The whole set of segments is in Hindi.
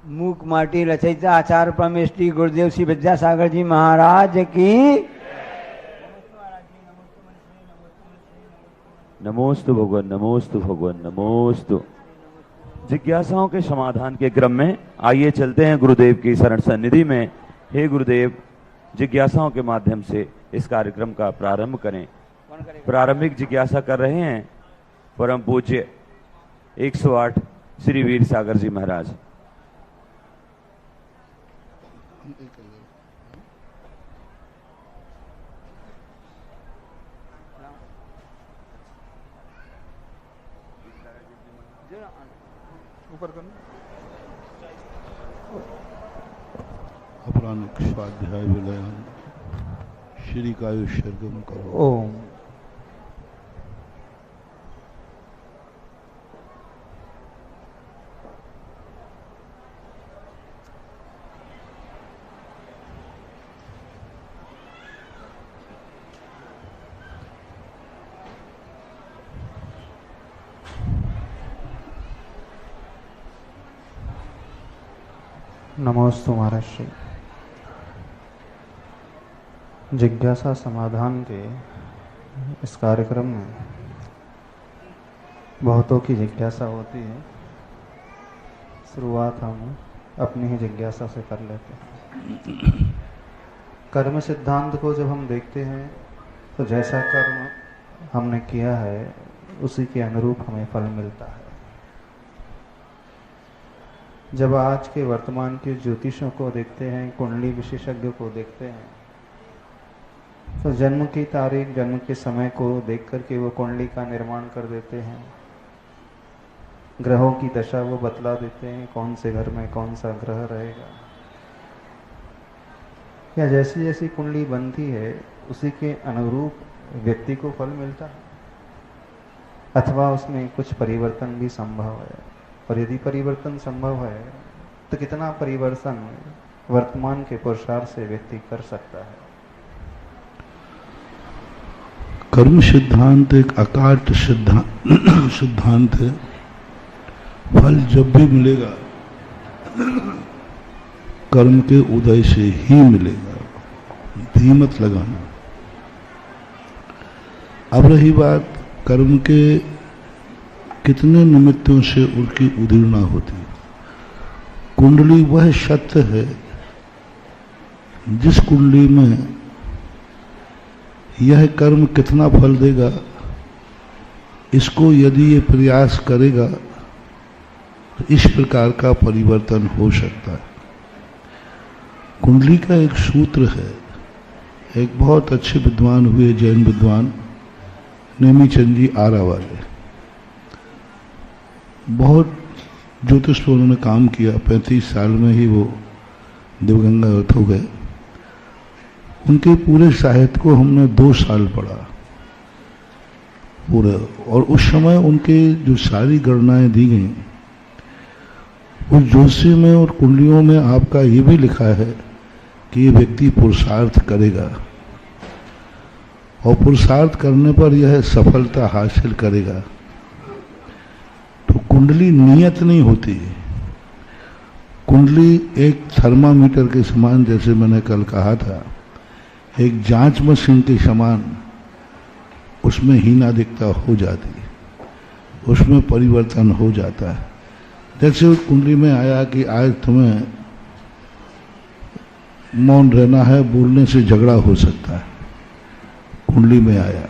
मूक माटी रचयिता आचार्य परमेष्टि गुरुदेव श्री विद्यासागर जी महाराज की। नमोस्तु भगवान, नमोस्तु भगवान, नमोस्तु। जिज्ञासाओं के समाधान के क्रम में आइए चलते हैं गुरुदेव की शरण सन्निधि में। हे गुरुदेव, जिज्ञासाओं के माध्यम से इस कार्यक्रम का प्रारंभ करें। प्रारंभिक जिज्ञासा कर रहे हैं परम पूज्य 108 श्री वीर सागर जी महाराज। अपरानिक स्वाध्याय विलयन श्री कायुष्यर्गम करो। ओम। नमोस्तु महाराज श्री। जिज्ञासा समाधान के इस कार्यक्रम में बहुतों की जिज्ञासा होती है। शुरुआत हम अपनी ही जिज्ञासा से कर लेते हैं। कर्म सिद्धांत को जब हम देखते हैं तो जैसा कर्म हमने किया है उसी के अनुरूप हमें फल मिलता है। जब आज के वर्तमान के ज्योतिषों को देखते हैं, कुंडली विशेषज्ञ को देखते हैं, तो जन्म की तारीख, जन्म के समय को देख करके वो कुंडली का निर्माण कर देते हैं। ग्रहों की दशा वो बतला देते हैं, कौन से घर में कौन सा ग्रह रहेगा। या जैसी जैसी कुंडली बनती है उसी के अनुरूप व्यक्ति को फल मिलता है, अथवा उसमें कुछ परिवर्तन भी संभव है। और यदि परिवर्तन संभव है तो कितना परिवर्तन वर्तमान के पुरुषार्थ से व्यक्ति कर सकता है। कर्म सिद्धांत एक अकाट सिद्धांत है। फल जब भी मिलेगा कर्म के उदय से ही मिलेगा, धीमत लगाना। अब रही बात कर्म के कितने निमित्तों से उनकी उदीर्णा होती है। कुंडली वह सत्य है जिस कुंडली में यह कर्म कितना फल देगा, इसको यदि ये प्रयास करेगा तो इस प्रकार का परिवर्तन हो सकता है। कुंडली का एक सूत्र है। एक बहुत अच्छे विद्वान हुए जैन विद्वान नेमीचंद जी आरा वाले, बहुत ज्योतिष पर उन्होंने काम किया। 35 साल में ही वो दिवगंगावत हो गए। उनके पूरे साहित्य को हमने 2 साल पढ़ा पूरा। और उस समय उनके जो सारी गणनाएं दी गई, उस ज्योतिष में और कुंडलियों में आपका ये भी लिखा है कि ये व्यक्ति पुरुषार्थ करेगा और पुरुषार्थ करने पर यह सफलता हासिल करेगा। तो कुंडली नियत नहीं होती। कुंडली एक थर्मामीटर के समान, जैसे मैंने कल कहा था, एक जांच मशीन के समान उसमें हीनाधिकता हो जाती है, उसमें परिवर्तन हो जाता है। जैसे उस कुंडली में आया कि आज तुम्हें मौन रहना है, बोलने से झगड़ा हो सकता है, कुंडली में आया।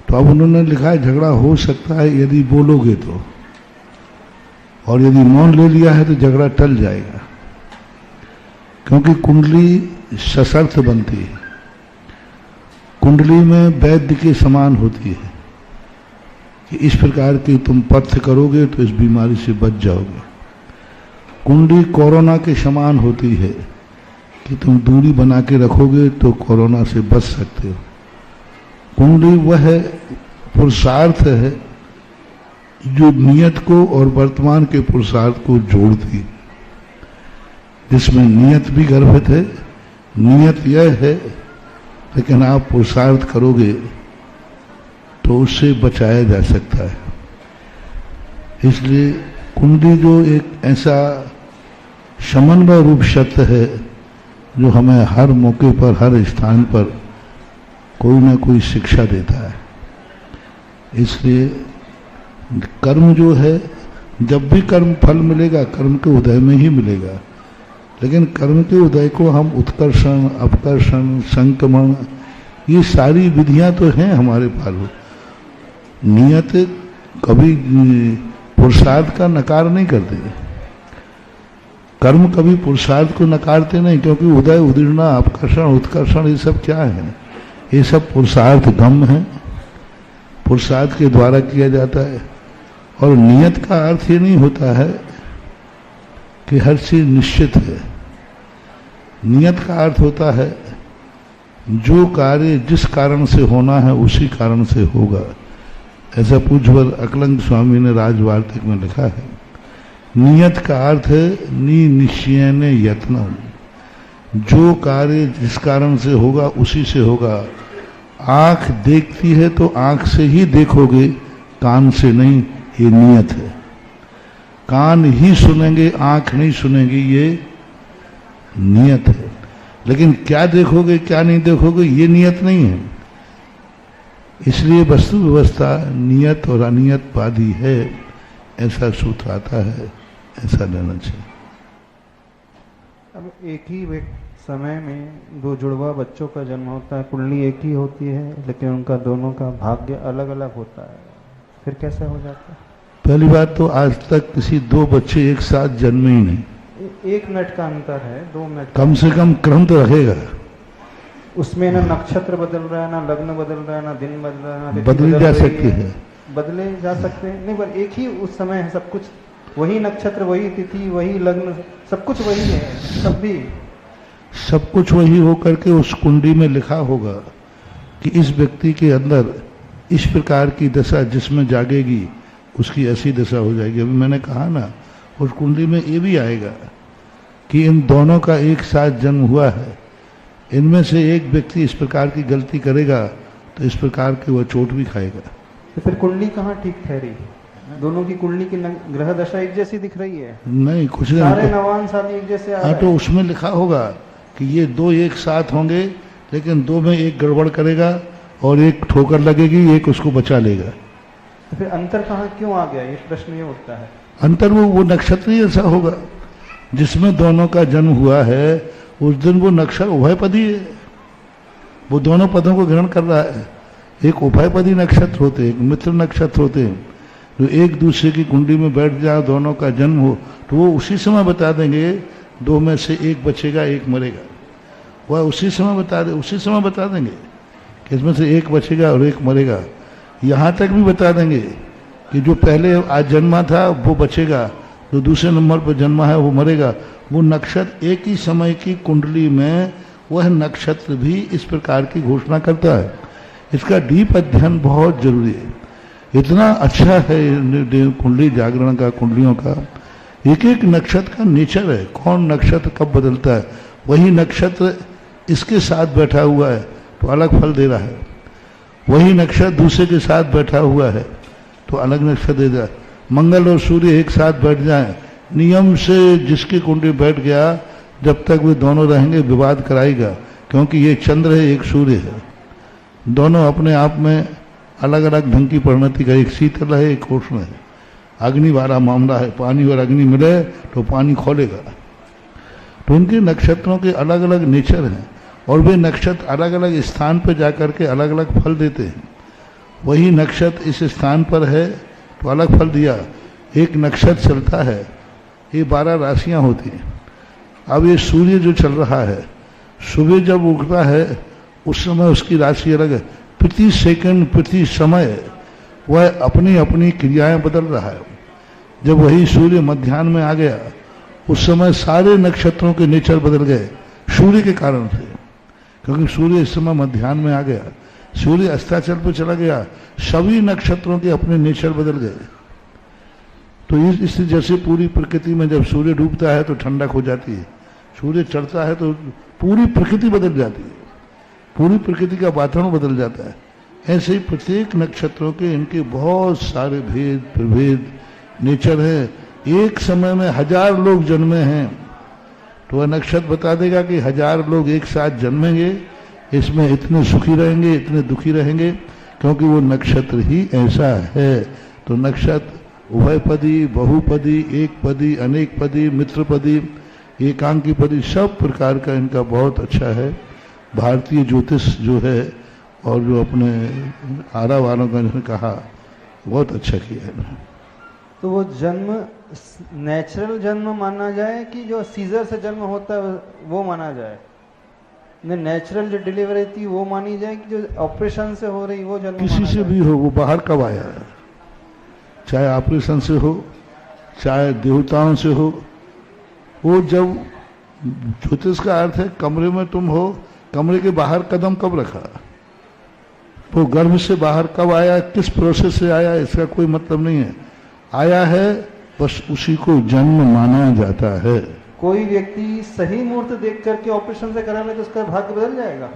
तो अब उन्होंने लिखा है झगड़ा हो सकता है यदि बोलोगे तो, और यदि मौन ले लिया है तो झगड़ा टल जाएगा। क्योंकि कुंडली सशर्त बनती है। कुंडली में वैद्य के समान होती है कि इस प्रकार की तुम पथ्य करोगे तो इस बीमारी से बच जाओगे। कुंडली कोरोना के समान होती है कि तुम दूरी बना के रखोगे तो कोरोना से बच सकते हो। कुंडली वह पुरुषार्थ है जो नियत को और वर्तमान के पुरुषार्थ को जोड़ती है, जिसमें नियत भी गर्भित है। नियत यह है लेकिन आप पुरुषार्थ करोगे तो उससे बचाया जा सकता है। इसलिए कुंडली जो एक ऐसा समन्वय रूप सत्य है जो हमें हर मौके पर, हर स्थान पर कोई ना कोई शिक्षा देता है। इसलिए कर्म जो है, जब भी कर्म फल मिलेगा कर्म के उदय में ही मिलेगा, लेकिन कर्म के उदय को हम उत्कर्षण, अपकर्षण, संक्रमण, ये सारी विधियां तो हैं हमारे पास। नियत कभी पुरुषार्थ का नकार नहीं करते, कर्म कभी पुरुषार्थ को नकारते नहीं, क्योंकि उदय, उदीर्णा, अपकर्षण, उत्कर्षण ये सब क्या है? ये सब पुरुषार्थ गम है, पुरुषार्थ के द्वारा किया जाता है। और नियत का अर्थ ये नहीं होता है कि हर चीज निश्चित है। नियत का अर्थ होता है जो कार्य जिस कारण से होना है उसी कारण से होगा। ऐसा पूज्यवर अकलंग स्वामी ने राजवार्तिक में लिखा है। नियत का अर्थ है निश्चयन यत्न, जो कार्य जिस कारण से होगा उसी से होगा। आंख देखती है तो आंख से ही देखोगे, कान से नहीं, ये नियत है। कान ही सुनेंगे, आंख नहीं सुनेंगे, ये नियत है। लेकिन क्या देखोगे क्या नहीं देखोगे ये नियत नहीं है। इसलिए वस्तु व्यवस्था नियत और अनियत वादी है, ऐसा सूत्र आता है, ऐसा लेना चाहिए। अब एक ही समय में दो जुड़वा बच्चों का जन्म होता है, कुंडली एक ही होती है, लेकिन उनका दोनों का भाग्य अलग अलग होता है, फिर कैसे हो जाता है? पहली बात तो आज तक किसी दो बच्चे एक साथ जन्मे ही नहीं। 1 मिनट का अंतर है, 2 मिनट कम से कम क्रम तो रहेगा। उसमें ना नक्षत्र बदल रहा है, ना लग्न बदल रहा है, ना दिन बदल रहा है, ना बदली जा सकती है, बदले जा सकते हैं नहीं, पर एक ही उस समय है, सब कुछ वही नक्षत्र, वही तिथि, वही लग्न, सब कुछ वही है। तब भी सब कुछ वही होकर के उस कुंडी में लिखा होगा कि इस व्यक्ति के अंदर इस प्रकार की दशा जिसमें जागेगी उसकी ऐसी दशा हो जाएगी। अभी मैंने कहा ना, उस कुंडली में ये भी आएगा कि इन दोनों का एक साथ जन्म हुआ है, इनमें से एक व्यक्ति इस प्रकार की गलती करेगा तो इस प्रकार की वह चोट भी खाएगा। तो फिर कुंडली कहाँ ठीक ठहरी? दोनों की कुंडली की ग्रह दशा एक जैसी दिख रही है? नहीं, कुछ नहीं, सारे नवान साल एक जैसे आ रहे हैं। तो उसमें लिखा होगा कि ये दो एक साथ होंगे, लेकिन दो में एक गड़बड़ करेगा और एक ठोकर लगेगी, एक उसको बचा लेगा। तो फिर अंतर कहाँ क्यों आ गया, ये प्रश्न ये उठता है। अंतर वो नक्षत्र ही ऐसा होगा जिसमें दोनों का जन्म हुआ है, उस दिन वो नक्षत्र उभयपदी है, वो दोनों पदों को ग्रहण कर रहा है। एक उभयपदी नक्षत्र होते हैं, एक मित्र नक्षत्र होते हैं, जो एक दूसरे की कुंडली में बैठ जाए, दोनों का जन्म हो, तो वो उसी समय बता देंगे दो में से एक बचेगा एक मरेगा। वह उसी समय बता देंगे कि इसमें से एक बचेगा और एक मरेगा। यहाँ तक भी बता देंगे कि जो पहले आज जन्मा था वो बचेगा, जो दूसरे नंबर पर जन्मा है वो मरेगा। वो नक्षत्र एक ही समय की कुंडली में वह नक्षत्र भी इस प्रकार की घोषणा करता है। इसका डीप अध्ययन बहुत जरूरी है। इतना अच्छा है कुंडली जागरण का, कुंडलियों का एक एक नक्षत्र का नेचर है, कौन नक्षत्र कब बदलता है। वही नक्षत्र इसके साथ बैठा हुआ है तो अलग फल दे रहा है, वही नक्षत्र दूसरे के साथ बैठा हुआ है तो अलग नक्षत्र दे रहा है। मंगल और सूर्य एक साथ बैठ जाएं, नियम से जिसकी कुंडली बैठ गया, जब तक वे दोनों रहेंगे विवाद कराएगा, क्योंकि ये चंद्र है एक सूर्य है, दोनों अपने आप में अलग अलग ढंग की परिणति का, एक शीतल है एक उष्ण है, अग्नि वाला मामला है, पानी और अग्नि मिले तो पानी खोलेगा। तो उनके नक्षत्रों के अलग अलग नेचर हैं और वे नक्षत्र अलग अलग स्थान पर जाकर के अलग अलग फल देते हैं। वही नक्षत्र इस स्थान पर है तो अलग फल दिया। एक नक्षत्र चलता है, ये 12 राशियां होती हैं। अब ये सूर्य जो चल रहा है, सुबह जब उगता है उस समय उसकी राशि अलग है, प्रति सेकंड प्रति समय वह अपनी अपनी क्रियाएं बदल रहा है। जब वही सूर्य मध्याह्न में आ गया उस समय सारे नक्षत्रों के नेचर बदल गए सूर्य के कारण से, क्योंकि सूर्य इस समय मध्याह्न में आ गया, सूर्य अस्ताचल पर चला गया, सभी नक्षत्रों के अपने नेचर बदल गए। तो इस जैसे पूरी प्रकृति में जब सूर्य डूबता है तो ठंडक हो जाती है, सूर्य चढ़ता है तो पूरी प्रकृति बदल जाती है, पूरी प्रकृति का वातावरण बदल जाता है। ऐसे ही प्रत्येक नक्षत्रों के इनके बहुत सारे भेद प्रभेद नेचर है। एक समय में 1000 लोग जन्मे हैं तो वह नक्षत्र बता देगा कि 1000 लोग एक साथ जन्मेंगे, इसमें इतने सुखी रहेंगे, इतने दुखी रहेंगे, क्योंकि वो नक्षत्र ही ऐसा है। तो नक्षत्र उभयपदी, बहुपदी, एक पदी, अनेक पदी, मित्रपदी, एकांकी पदी, सब प्रकार का इनका बहुत अच्छा है। भारतीय ज्योतिष जो है और जो अपने आरा वालों का जिन्होंने कहा बहुत अच्छा किया है। तो वो जन्म नेचुरल जन्म माना जाए कि जो सीजर से जन्म होता है वो माना जाए? नेचुरल जो डिलीवरी थी वो मानी जाए कि जो ऑपरेशन से हो रही वो जन्म? किसी से भी हो, वो बाहर कब आया है, चाहे ऑपरेशन से हो, चाहे देवताओं से हो, वो जब ज्योतिष का अर्थ है कमरे में तुम हो, कमरे के बाहर कदम कब रखा, वो गर्भ से बाहर कब आया, किस प्रोसेस से आया, इसका कोई मतलब नहीं है। आया है बस उसी को जन्म माना जाता है। कोई व्यक्ति सही मुहूर्त देख करके ऑपरेशन से करा ले तो उसका भाग्य बदल जाएगा?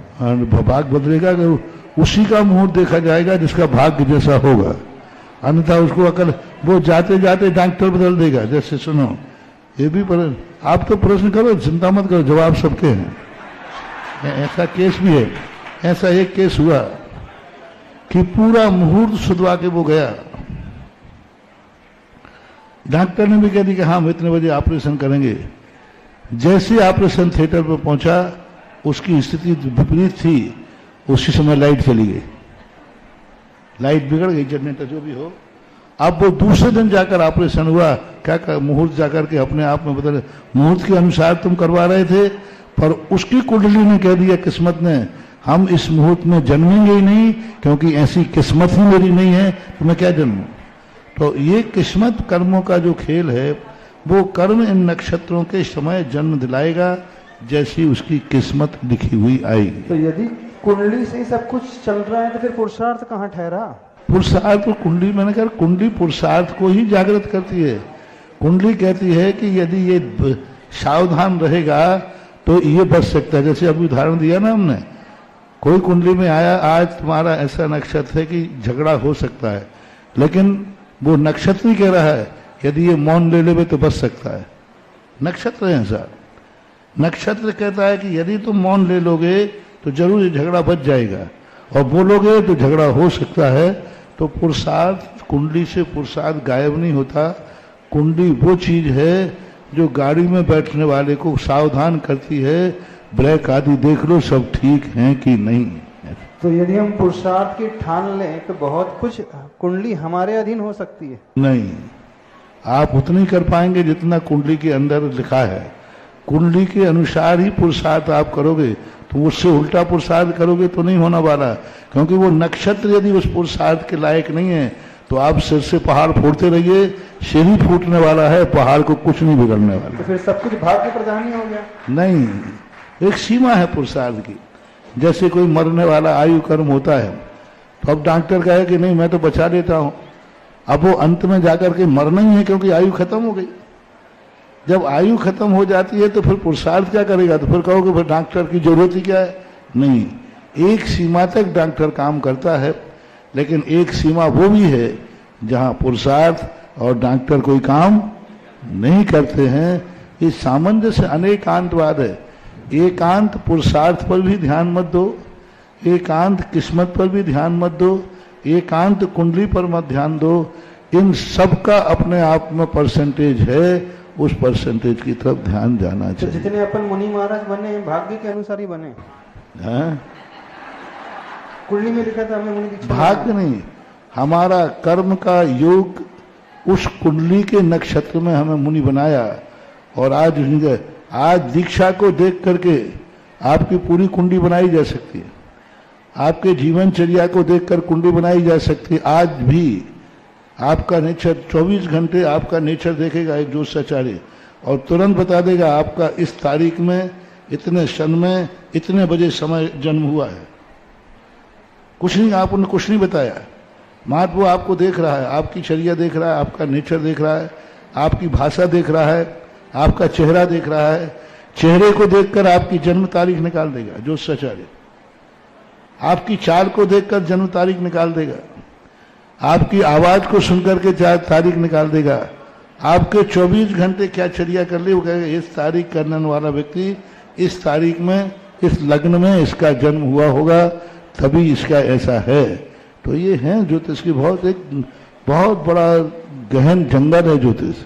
भाग्य बदलेगा कि उसी का मुहूर्त देखा जाएगा जिसका भाग्य जैसा होगा, अन्यथा उसको अकल वो जाते जाते डॉक्टर बदल देगा। जैसे सुनो, ये भी पर आप तो प्रश्न करो, चिंता मत करो, जवाब सबके हैं। ऐसा केस भी है, ऐसा एक केस हुआ कि पूरा मुहूर्त सुधवा के वो गया, डॉक्टर ने भी कह दी कि हाँ हम इतने बजे ऑपरेशन करेंगे। जैसे ऑपरेशन थिएटर पर पहुंचा उसकी स्थिति विपरीत थी, उसी समय लाइट चली गई, लाइट बिगड़ गई, जनरेटर जो भी हो। अब वो दूसरे दिन जाकर ऑपरेशन हुआ, क्या मुहूर्त जाकर के अपने आप में बदल, मुहूर्त के अनुसार तुम करवा रहे थे, पर उसकी कुंडली ने कह दिया, किस्मत ने, हम इस मुहूर्त में जन्मेंगे ही नहीं, क्योंकि ऐसी किस्मत ही मेरी नहीं है, तो मैं क्या जन्मूं। तो ये किस्मत कर्मों का जो खेल है, वो कर्म इन नक्षत्रों के समय जन्म दिलाएगा, जैसी उसकी किस्मत लिखी हुई आएगी। तो यदि कुंडली से सब कुछ चल रहा है तो फिर पुरुषार्थ कहाँ ठहरा? पुरुषार्थ तो कुंडली, मैंने कहा कुंडली पुरुषार्थ को ही जागृत करती है। कुंडली कहती है कि यदि ये सावधान रहेगा तो ये बच सकता है। जैसे अभी उदाहरण दिया ना हमने, कोई कुंडली में आया, आज तुम्हारा ऐसा नक्षत्र है कि झगड़ा हो सकता है, लेकिन वो नक्षत्र ही कह रहा है यदि ये मौन ले लेवे तो बच सकता है। नक्षत्र है ऐसा, नक्षत्र कहता है कि यदि तुम मौन ले लोगे तो जरूर ये झगड़ा बच जाएगा, और बोलोगे तो झगड़ा हो सकता है। तो पुरुषार्थ, कुंडली से पुरुषार्थ गायब नहीं होता। कुंडली वो चीज है जो गाड़ी में बैठने वाले को सावधान करती है, ब्रेक आदि देख लो सब ठीक है कि नहीं। तो यदि हम पुरुषार्थ की ठान लें तो बहुत कुछ कुंडली हमारे अधीन हो सकती है? नहीं, आप उतनी कर पाएंगे जितना कुंडली के अंदर लिखा है। कुंडली के अनुसार ही पुरुषार्थ आप करोगे, तो उससे उल्टा पुरुषार्थ करोगे तो नहीं होने वाला, क्योंकि वो नक्षत्र यदि उस पुरुषार्थ के लायक नहीं है तो आप सिर से पहाड़ फोड़ते रहिए, सिर ही फूटने वाला है, पहाड़ को कुछ नहीं बिगड़ने वाला। तो फिर सब कुछ भाग्य प्रधान ही हो गया? नहीं, एक सीमा है पुरुषार्थ की। जैसे कोई मरने वाला आयु कर्म होता है, तो अब डॉक्टर कहे कि नहीं मैं तो बचा लेता हूं, अब वो अंत में जाकर के मरना ही है क्योंकि आयु खत्म हो गई। जब आयु खत्म हो जाती है तो फिर पुरुषार्थ क्या करेगा? तो फिर कहोगे फिर डॉक्टर की जरूरत ही क्या है? नहीं, एक सीमा तक डॉक्टर काम करता है, लेकिन एक सीमा वो भी है जहां पुरुषार्थ और डॉक्टर कोई काम नहीं करते हैं। इस सामंजस्य अनेकांतवाद है। एकांत पुरुषार्थ पर भी ध्यान मत दो, एकांत किस्मत पर भी ध्यान मत दो, एकांत कुंडली पर मत ध्यान दो। इन सब का अपने आप में परसेंटेज है, उस परसेंटेज की तरफ ध्यान जाना चाहिए। तो जितने अपन मुनि महाराज बने भाग्य के अनुसार ही बने हैं? कुंडली में लिखा था हमें मुनि दीक्षा, भाग्य नहीं, हमारा कर्म का योग उस कुंडली के नक्षत्र में हमें मुनि बनाया। और आज दीक्षा को देख करके आपकी पूरी कुंडली बनाई जा सकती है, आपके जीवनचर्या को देखकर कुंडली बनाई जा सकती है। आज भी आपका नेचर 24 घंटे आपका नेचर देखेगा एक ज्योतिषाचार्य, और तुरंत बता देगा आपका इस तारीख में, इतने सन में, इतने बजे समय जन्म हुआ है। कुछ नहीं, आपने कुछ नहीं बताया, मात्र वो आपको देख रहा है, आपकी चर्या देख रहा है, आपका नेचर देख रहा है, आपकी भाषा देख रहा है, आपका चेहरा देख रहा है। चेहरे को देखकर आपकी जन्म तारीख निकाल देगा ज्योतिषाचार्य, आपकी चाल को देखकर जन्म तारीख निकाल देगा, आपकी आवाज को सुनकर के तारीख निकाल देगा, आपके 24 घंटे क्या चर्या कर ली, वो कहेगा इस तारीख का जन्म वाला व्यक्ति इस तारीख में इस लग्न में इसका जन्म हुआ होगा, तभी इसका ऐसा है। तो ये है ज्योतिष की बहुत बड़ा गहन जंगल है ज्योतिष।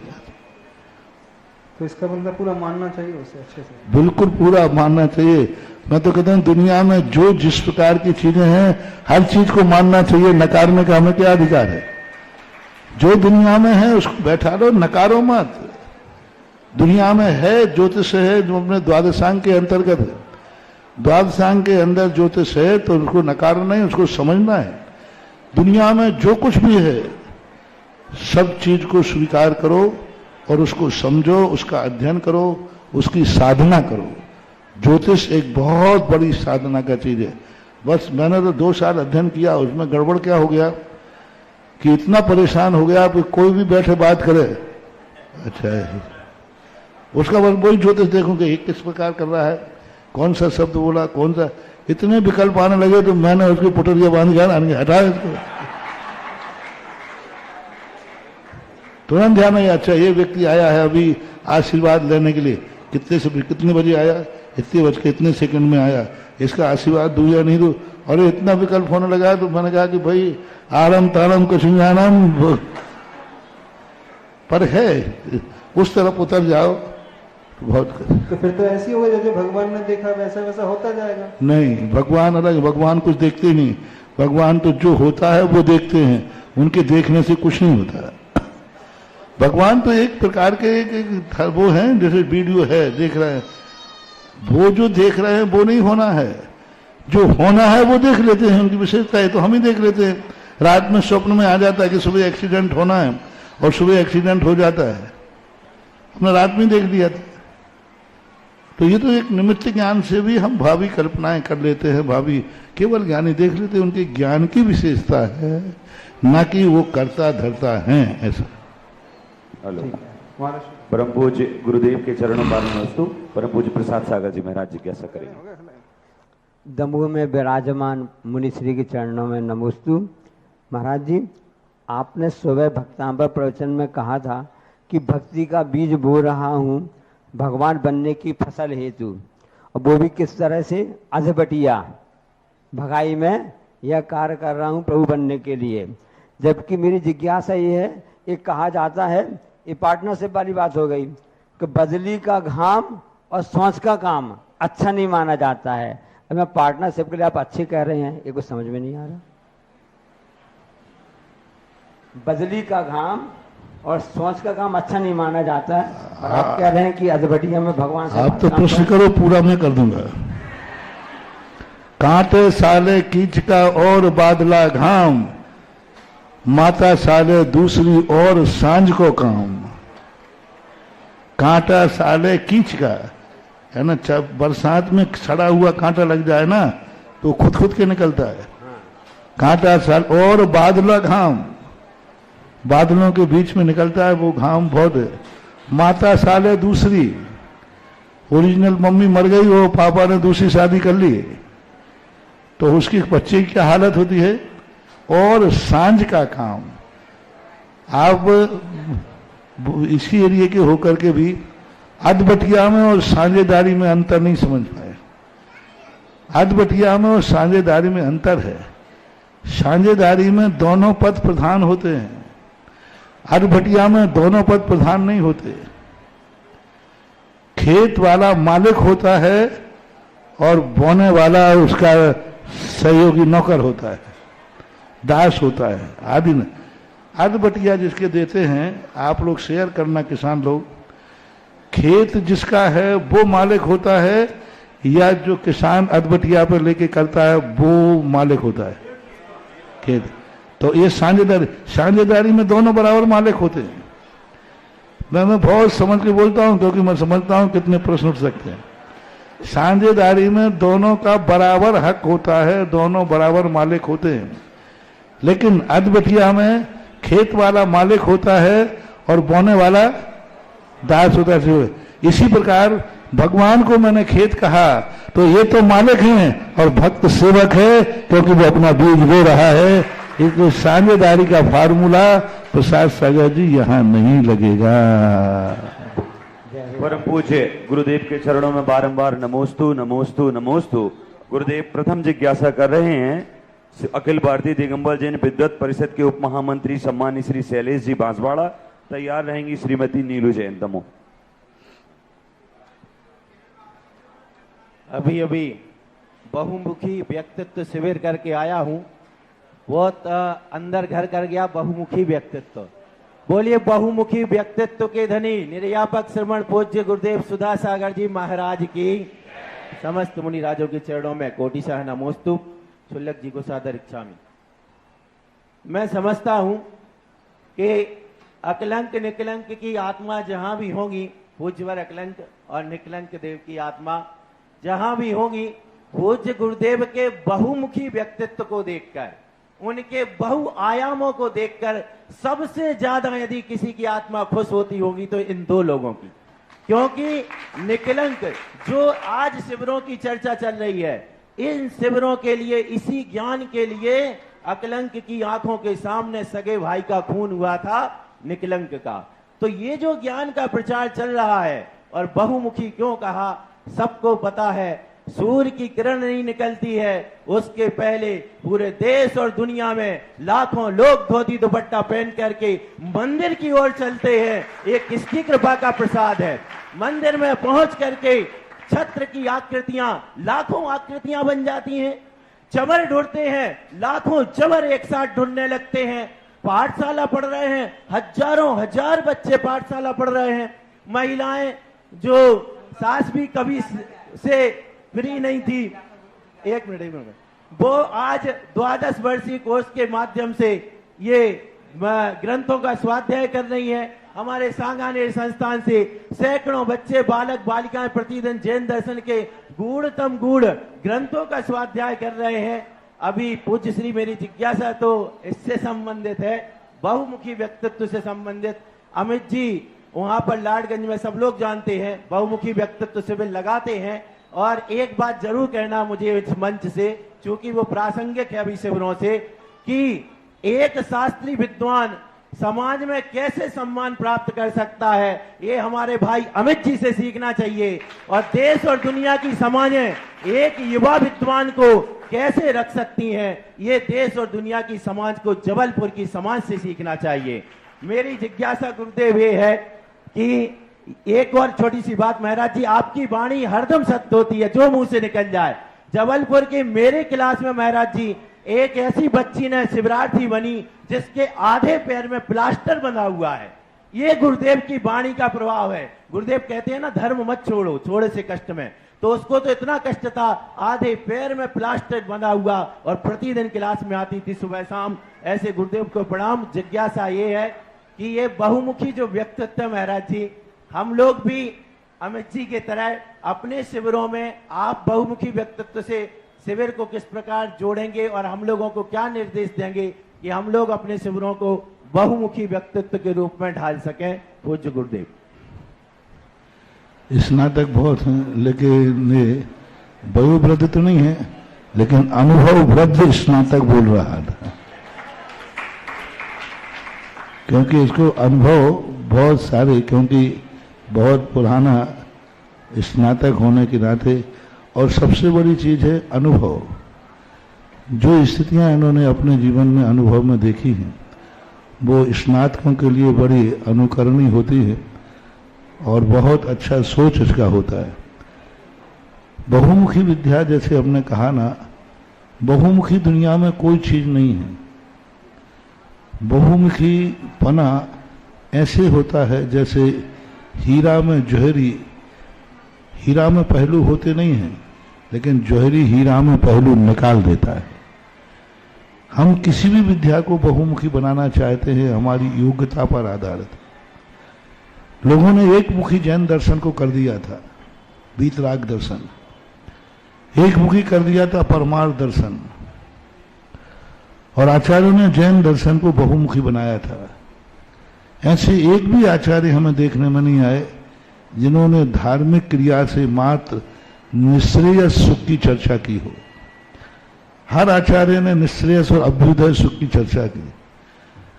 तो इसका मतलब पूरा मानना चाहिए उसे अच्छे से, बिल्कुल पूरा मानना चाहिए। मैं तो कहता हूँ दुनिया में जो जिस प्रकार की चीजें हैं हर चीज को मानना चाहिए, नकारने का हमें क्या अधिकार है? जो दुनिया में है उसको बैठा लो, नकारो मत। दुनिया में है ज्योतिष है जो अपने द्वादशांग के अंतर्गत है, द्वादशांग के अंदर ज्योतिष है तो उसको नकारना नहीं, उसको समझना है। दुनिया में जो कुछ भी है सब चीज को स्वीकार करो और उसको समझो, उसका अध्ययन करो, उसकी साधना करो। ज्योतिष एक बहुत बड़ी साधना का चीज है। बस मैंने तो 2 साल अध्ययन किया, उसमें गड़बड़ क्या हो गया कि इतना परेशान हो गया कि कोई भी बैठे बात करे, अच्छा है उसका बस वही ज्योतिष देखूं कि किस प्रकार कर रहा है, कौन सा शब्द बोला, कौन सा, इतने विकल्प आने लगे तो मैंने उसकी पुटरिया बांध गया, हटा इसको। तुरंत ध्यान नहीं, अच्छा ये व्यक्ति आया है अभी आशीर्वाद लेने के लिए, कितने बजे आया, इतने बज के इतने सेकंड में आया, इसका आशीर्वाद दूं या नहीं दूं। और इतना विकल्प होने लगा तो मैंने कहा कि भाई आरम तारम कुछ जानम पर है, उस तरफ उतर जाओ तो बहुत तो फिर तो ऐसी होगा जैसे भगवान ने देखा वैसा वैसा होता जाएगा। नहीं, भगवान अलग, भगवान कुछ देखते नहीं, भगवान तो जो होता है वो देखते हैं, उनके देखने से कुछ नहीं होता। भगवान तो एक प्रकार के एक वो है, जैसे वीडियो है देख रहे हैं, वो जो देख रहे हैं वो नहीं होना है, जो होना है वो देख लेते हैं, उनकी विशेषता है तो हम ही देख लेते हैं। रात में स्वप्न में आ जाता है कि सुबह एक्सीडेंट होना है और सुबह एक्सीडेंट हो जाता है, हमने रात में देख लिया था। तो ये तो एक निमित्त ज्ञान से भी हम भावी कल्पनाएं कर लेते हैं, भावी केवल ज्ञानी देख लेते हैं, उनके ज्ञान की विशेषता है, ना कि वो करता धरता है ऐसा। हेलो, परम पूज्य गुरुदेव के चरणों पर नमस्तु। परम पूज्य प्रसाद सागर जी महाराज जिज्ञासा करेंगे। दमोह में विराजमान मुनिश्री के चरणों में नमोस्तु। महाराज जी, आपने सुबह भक्तांबर प्रवचन में कहा था कि भक्ति का बीज बो रहा हूँ भगवान बनने की फसल हेतु, और वो भी किस तरह से, अधबटिया भगाई में यह कार्य कर रहा हूँ प्रभु बनने के लिए। जबकि मेरी जिज्ञासा ये है, एक कहा जाता है, ये पार्टनरशिप वाली बात हो गई कि बजली का घाम और सोच का काम अच्छा नहीं माना जाता है। अब मैं पार्टनरशिप के लिए आप अच्छे कह रहे हैं, ये कुछ समझ में नहीं आ रहा। बजली का घाम और सोच का काम अच्छा नहीं माना जाता है, और आप कह रहे हैं कि अधबटिया में भगवान से आप तो प्रश्न करो, पूरा मैं कर दूंगा। कांटे साले कीच का और बादला घाम, माता साले दूसरी और सांझ को काम। कांटा साले कीच का है ना, बरसात में सड़ा हुआ कांटा लग जाए ना तो खुद के निकलता है। कांटा साल और बादला घाम, बादलों के बीच में निकलता है वो घाम बहुत है। माता साले दूसरी, ओरिजिनल मम्मी मर गई, वो पापा ने दूसरी शादी कर ली, तो उसकी बच्चे की क्या हालत होती है। और सांझ का काम, आप इसी एरिया के होकर के भी अधबटिया में और साझेदारी में अंतर नहीं समझ पाए। अधबटिया में और साझेदारी में अंतर है। साझेदारी में दोनों पद प्रधान होते हैं, अधबटिया में दोनों पद प्रधान नहीं होते। खेत वाला मालिक होता है और बोने वाला उसका सहयोगी नौकर होता है, दास होता है, आदि न। अधबटिया जिसके देते हैं, आप लोग शेयर करना किसान लोग, खेत जिसका है वो मालिक होता है या जो किसान अधबटिया पर लेके करता है वो मालिक होता है खेत। तो ये साझेदारी में दोनों बराबर मालिक होते हैं। मैं बहुत समझ के बोलता हूं क्योंकि मैं समझता हूं कितने प्रश्न उठ सकते हैं। साझेदारी में दोनों का बराबर हक होता है, दोनों बराबर मालिक होते हैं। लेकिन अधबटिया में खेत वाला मालिक होता है और बोने वाला दास होता है। इसी प्रकार भगवान को मैंने खेत कहा तो ये तो मालिक हैं और भक्त सेवक है, क्योंकि वो अपना बीज बो रहा है। इसलिए साझेदारी का फार्मूला प्रसाद सागर जी यहाँ नहीं लगेगा। परम पूज्य गुरुदेव के चरणों में बारंबार नमोस्तु नमोस्तु नमोस्तु। गुरुदेव प्रथम जिज्ञासा कर रहे हैं अखिल भारतीय दिगंबर जैन विद्वत परिषद के उप महामंत्री सम्मानी श्री शैलेश जी बांसवाड़ा। तैयार रहेंगी श्रीमती नीलू जैन दमो। अभी अभी बहुमुखी व्यक्तित्व शिविर करके आया हूं, बहुत अंदर घर कर गया बहुमुखी व्यक्तित्व। बोलिए बहुमुखी व्यक्तित्व के धनी निर्यापक श्रवण पूज्य गुरुदेव सुधा सागर जी महाराज की समस्त मुनि राजों के चरणों में कोटिशाह नमोस्तु। शुल्लक जी को सादर इच्छामि। मैं समझता हूं कि अकलंक निकलंक की आत्मा जहां भी होगी, पूज्यवर अकलंक और निकलंक देव की आत्मा जहां भी होगी, पूज्य गुरुदेव के बहुमुखी व्यक्तित्व को देखकर, उनके बहु आयामों को देखकर सबसे ज्यादा यदि किसी की आत्मा खुश होती होगी तो इन दो लोगों की। क्योंकि निकलंक जो आज शिविरों की चर्चा चल रही है, इन शिविरों के लिए, इसी ज्ञान के लिए अकलंक की आंखों के सामने सगे भाई का खून हुआ था निकलंक का। तो ये जो ज्ञान का प्रचार चल रहा है, और बहुमुखी क्यों कहा सबको पता है। सूर्य की किरण नहीं निकलती है उसके पहले पूरे देश और दुनिया में लाखों लोग धोती दुपट्टा पहन करके मंदिर की ओर चलते हैं। ये किसकी कृपा का प्रसाद है। मंदिर में पहुंच करके छत्र की आकृतियां, लाखों आकृतियां बन जाती हैं। चमर ढूंढते हैं, लाखों चमर एक साथ ढूंढने लगते हैं। पाठशाला पढ़ रहे हैं, हजारों हजार बच्चे पाठशाला पढ़ रहे हैं। महिलाएं जो सास भी कभी से फ्री नहीं थी, एक मिनट, वो आज 12 वर्षीय कोर्स के माध्यम से ये ग्रंथों का स्वाध्याय कर रही है। हमारे सांगानेर संस्थान से सैकड़ों बच्चे, बालक बालिकाएं प्रतिदिन जैन दर्शन के गूढ़तम गूढ़ ग्रंथों का स्वाध्याय कर रहे हैं। अभी पूज्य श्री मेरी जिज्ञासा तो इससे संबंधित है, बहुमुखी व्यक्तित्व से संबंधित। अमित जी वहां पर लाडगंज में सब लोग जानते हैं बहुमुखी व्यक्तित्व शिविर लगाते हैं। और एक बात जरूर कहना मुझे इस मंच से, क्योंकि वो प्रासंगिक है अभी शिविरों से, कि एक शास्त्री विद्वान समाज में कैसे सम्मान प्राप्त कर सकता है, ये हमारे भाई अमित जी से सीखना चाहिए। और देश और दुनिया की समाजें एक युवा विद्वान को कैसे रख सकती हैं, ये देश और दुनिया की समाज को जबलपुर की समाज से सीखना चाहिए। मेरी जिज्ञासा गुरुदेव ये है कि एक और छोटी सी बात, महाराज जी आपकी वाणी हरदम सत्य होती है, जो मुंह से निकल जाए। जबलपुर के मेरे क्लास में महाराज जी एक ऐसी बच्ची ने शिविरार्थी बनी जिसके आधे पैर में प्लास्टर बना हुआ है। ये गुरुदेव की वाणी का प्रभाव है। गुरुदेव कहते हैं ना, धर्म मत छोड़ो, छोड़े से कष्ट में। तो उसको तो इतना कष्ट था, आधे पैर में प्लास्टर बना हुआ, और प्रतिदिन क्लास में आती थी सुबह शाम। ऐसे गुरुदेव को प्रणाम। जिज्ञासा ये है कि ये बहुमुखी जो व्यक्तित्व है महाराज जी, हम लोग भी अमित जी के तरह अपने शिविरों में आप बहुमुखी व्यक्तित्व से शिविर को किस प्रकार जोड़ेंगे, और हम लोगों को क्या निर्देश देंगे कि हम लोग अपने शिविरों को बहुमुखी व्यक्तित्व के रूप में ढाल सकें। पूज्य गुरुदेव। स्नातक बहुत हैं, लेकिन ये वयोवृद्ध तो नहीं है, लेकिन अनुभव वृद्ध स्नातक बोल रहा था, क्योंकि इसको अनुभव बहुत सारे, क्योंकि बहुत पुराना स्नातक होने के नाते। और सबसे बड़ी चीज है अनुभव। जो स्थितियां इन्होंने अपने जीवन में अनुभव में देखी हैं, वो स्नातकों के लिए बड़ी अनुकरणीय होती है, और बहुत अच्छा सोच इसका होता है। बहुमुखी विद्या, जैसे हमने कहा ना, बहुमुखी दुनिया में कोई चीज नहीं है। बहुमुखी पना ऐसे होता है जैसे हीरा में जौहरी, हीरा में पहलू होते नहीं हैं, लेकिन जौहरी हीरा में पहलू निकाल देता है। हम किसी भी विद्या को बहुमुखी बनाना चाहते हैं, हमारी योग्यता पर आधारित। लोगों ने एक मुखी जैन दर्शन को कर दिया था वीतराग दर्शन, एक मुखी कर दिया था परमार्थ दर्शन, और आचार्यों ने जैन दर्शन को बहुमुखी बनाया था। ऐसे एक भी आचार्य हमें देखने में नहीं आए जिन्होंने धार्मिक क्रिया से मात्र निश्रेयस सुख की चर्चा की हो। हर आचार्य ने निश्रेयस और अभ्युदय सुख की चर्चा की।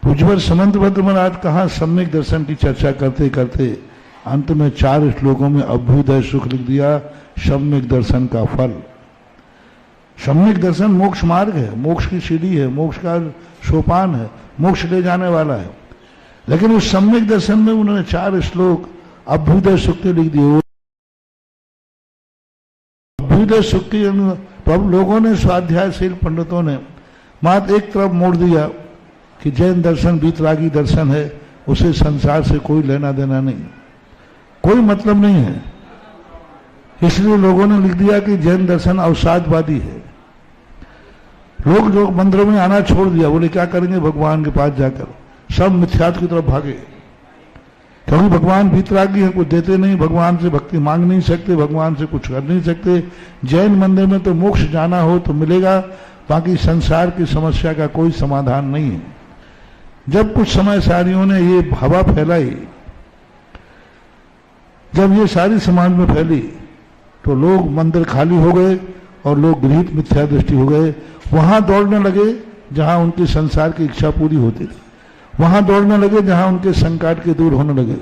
पूज्यवर समंतभद्र महाराज कहाँ सम्यक दर्शन की चर्चा करते करते अंत में 4 श्लोकों में अभ्युदय सुख लिख दिया, सम्यक दर्शन का फल। सम्यक दर्शन मोक्ष मार्ग है, मोक्ष की सीढ़ी है, मोक्ष का सोपान है, मोक्ष ले जाने वाला है। लेकिन उस सम्यक दर्शन में उन्होंने 4 श्लोक अभ्युदय सुख के लिख दिए। अभ्युदय सुख की तो अब लोगों ने, स्वाध्यायशील पंडितों ने मात्र एक तरफ मोड़ दिया कि जैन दर्शन वीतरागी दर्शन है, उसे संसार से कोई लेना देना नहीं, कोई मतलब नहीं है। इसलिए लोगों ने लिख दिया कि जैन दर्शन अवसादवादी है। लोग मंदिरों में आना छोड़ दिया, बोले क्या करेंगे भगवान के पास जाकर, सब मिथ्यात्व की तरफ भागे। क्योंकि भगवान वीतरागी है, कुछ देते नहीं, भगवान से भक्ति मांग नहीं सकते, भगवान से कुछ कर नहीं सकते। जैन मंदिर में तो मोक्ष जाना हो तो मिलेगा, बाकी संसार की समस्या का कोई समाधान नहीं है। जब कुछ समयसारियों ने ये हवा फैलाई, जब ये सारी समाज में फैली, तो लोग मंदिर खाली हो गए और लोग गृहीत मिथ्या दृष्टि हो गए। वहां दौड़ने लगे जहां उनकी संसार की इच्छा पूरी होती थी, वहां दौड़ने लगे जहां उनके संकट के दूर होने लगे।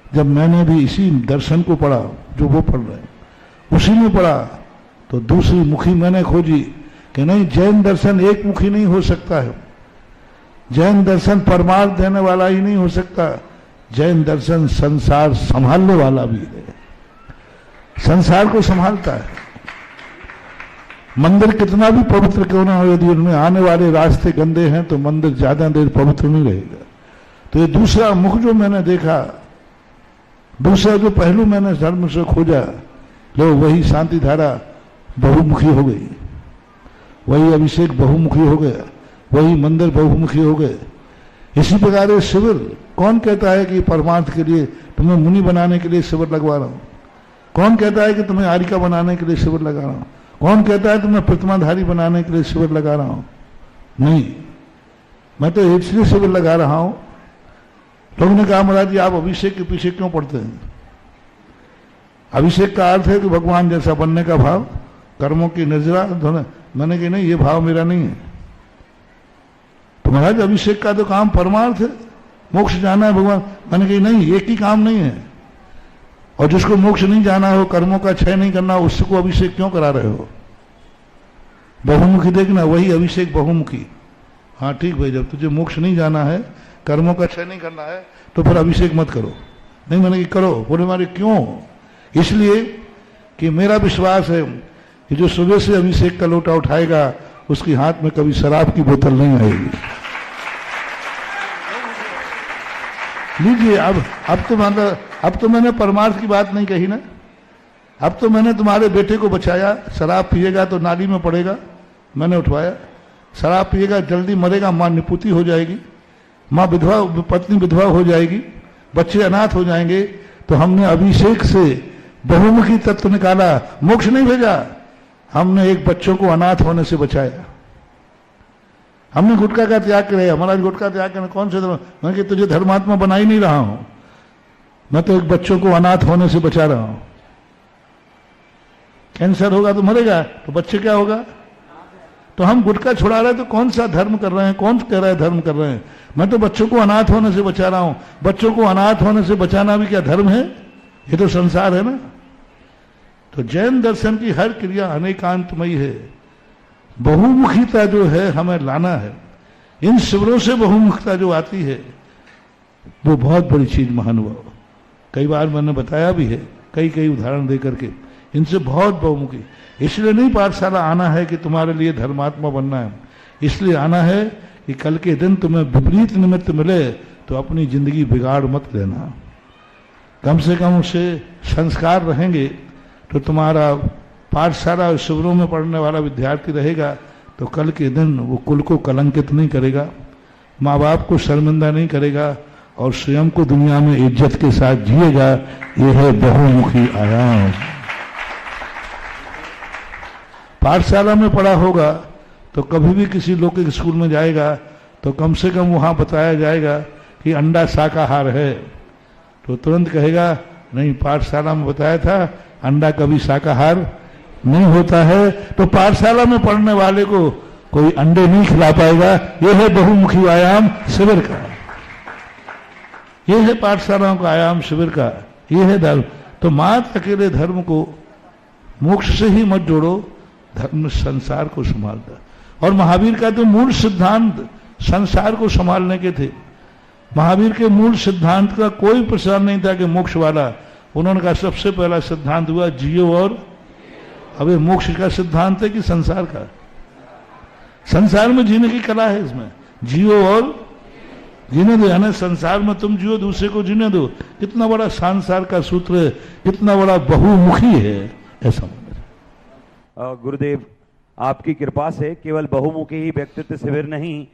जब मैंने भी इसी दर्शन को पढ़ा जो वो पढ़ रहे हैं, उसी में पढ़ा, तो दूसरी मुखी मैंने खोजी कि नहीं, जैन दर्शन एक मुखी नहीं हो सकता है। जैन दर्शन परमार्थ देने वाला ही नहीं हो सकता, जैन दर्शन संसार संभालने वाला भी है, संसार को संभालता है। मंदिर कितना भी पवित्र क्यों ना हो, यदि उनमें आने वाले रास्ते गंदे हैं तो मंदिर ज्यादा देर पवित्र नहीं रहेगा। तो ये दूसरा मुख जो मैंने देखा, दूसरा जो पहलू मैंने धर्म से खोजा, लो वही शांति धारा बहुमुखी हो गई, वही अभिषेक बहुमुखी हो गया, वही मंदिर बहुमुखी हो गए। इसी प्रकार ये शिविर, कौन कहता है कि परमार्थ के लिए तुम्हें मुनि बनाने के लिए शिविर लगवा रहा हूं? कौन कहता है कि तुम्हें आरिका बनाने के लिए शिविर लगा रहा हूं? कौन कहता है तुम्हें प्रतिमाधारी बनाने के लिए शिविर लगा रहा हूं? नहीं, मैं तो इसलिए शिविर लगा रहा हूं। लोगों ने कहा महाराज जी आप अभिषेक के पीछे क्यों पड़ते हैं? अभिषेक का अर्थ है कि भगवान जैसा बनने का भाव, कर्मों की निर्जरा धोने। मैंने कहा नहीं, ये भाव मेरा नहीं है। तो महाराज अभिषेक का तो काम परमार्थ है, मोक्ष जाना है भगवान। मैंने कहा नहीं, एक ही काम नहीं है। और जिसको मोक्ष नहीं जाना हो, कर्मों का क्षय नहीं करना हो, उसको अभिषेक क्यों करा रहे हो? बहुमुखी देखना, वही अभिषेक बहुमुखी। हाँ ठीक भाई, जब तुझे मोक्ष नहीं जाना है, कर्मों का क्षय नहीं करना है, तो फिर अभिषेक मत करो। नहीं, मैंने कि करो। बोले मारे क्यों? इसलिए कि मेरा विश्वास है कि जो सुबह से अभिषेक का लोटा उठाएगा उसके हाथ में कभी शराब की बोतल नहीं आएगी। लीजिए, अब तो मैंने परमार्थ की बात नहीं कही ना। अब तो मैंने तुम्हारे बेटे को बचाया, शराब पिएगा तो नाली में पड़ेगा, मैंने उठवाया। शराब पिएगा जल्दी मरेगा, मां निपुती हो जाएगी, मां विधवा, पत्नी विधवा हो जाएगी, बच्चे अनाथ हो जाएंगे। तो हमने अभिषेक से बहुमुखी तत्व निकाला, मोक्ष नहीं भेजा। हमने एक बच्चों को अनाथ होने से बचाया। हमने गुटखा का त्याग किया। हमारा गुटखा त्याग करना कौन से धर्म? मैं कि तुझे धर्मात्मा बना ही नहीं रहा हूं, मैं तो एक बच्चों को अनाथ होने से बचा रहा हूं। कैंसर होगा तो मरेगा, तो बच्चे क्या होगा? तो हम गुटखा छुड़ा रहे हैं तो कौन सा धर्म कर रहे हैं? कौन कह रहा है धर्म कर रहे हैं? मैं तो बच्चों को अनाथ होने से बचा रहा हूं। बच्चों को अनाथ होने से बचाना भी क्या धर्म है? ये तो संसार है ना। तो जैन दर्शन की हर क्रिया अनेकांतमयी है। बहुमुखीता जो है हमें लाना है। इन शिविरों से बहुमुखता जो आती है वो बहुत बड़ी चीज महानुभाव। कई बार मैंने बताया भी है, कई उदाहरण दे करके। इनसे बहुत बहुमुखी। इसलिए नहीं पाठशाला आना है कि तुम्हारे लिए धर्मात्मा बनना है, इसलिए आना है कि कल के दिन तुम्हें विपरीत निमित्त मिले तो अपनी जिंदगी बिगाड़ मत लेना। कम से कम उससे संस्कार रहेंगे तो तुम्हारा पाठशाला शिविरों में पढ़ने वाला विद्यार्थी रहेगा तो कल के दिन वो कुल को कलंकित नहीं करेगा, माँ बाप को शर्मिंदा नहीं करेगा और स्वयं को दुनिया में इज्जत के साथ जिएगा। ये है बहुमुखी आयाम। पाठशाला में पढ़ा होगा तो कभी भी किसी लौकिक स्कूल में जाएगा तो कम से कम वहां बताया जाएगा कि अंडा शाकाहार है, तो तुरंत कहेगा नहीं, पाठशाला में बताया था अंडा कभी शाकाहार नहीं होता है। तो पाठशाला में पढ़ने वाले को कोई अंडे नहीं खिला पाएगा। यह है बहुमुखी आयाम शिविर का, यह है पाठशालाओं का आयाम शिविर का, यह है धर्म। तो मात्र अकेले धर्म को मोक्ष से ही मत जोड़ो, धर्म संसार को संभालता। और महावीर का तो मूल सिद्धांत संसार को संभालने के थे। महावीर के मूल सिद्धांत का कोई प्रचार नहीं था कि मोक्ष वाला। उन्होंने कहा सबसे पहला सिद्धांत हुआ जियो और, अब मोक्ष का सिद्धांत है कि संसार का? संसार में जीने की कला है, इसमें जियो और जीने दो, यानी संसार में तुम जियो, दूसरे को जीने दो। कितना बड़ा संसार का सूत्र है, कितना बड़ा बहुमुखी है, ऐसा गुरुदेव आपकी कृपा से केवल बहुमुखी ही व्यक्तित्व शिविर नहीं,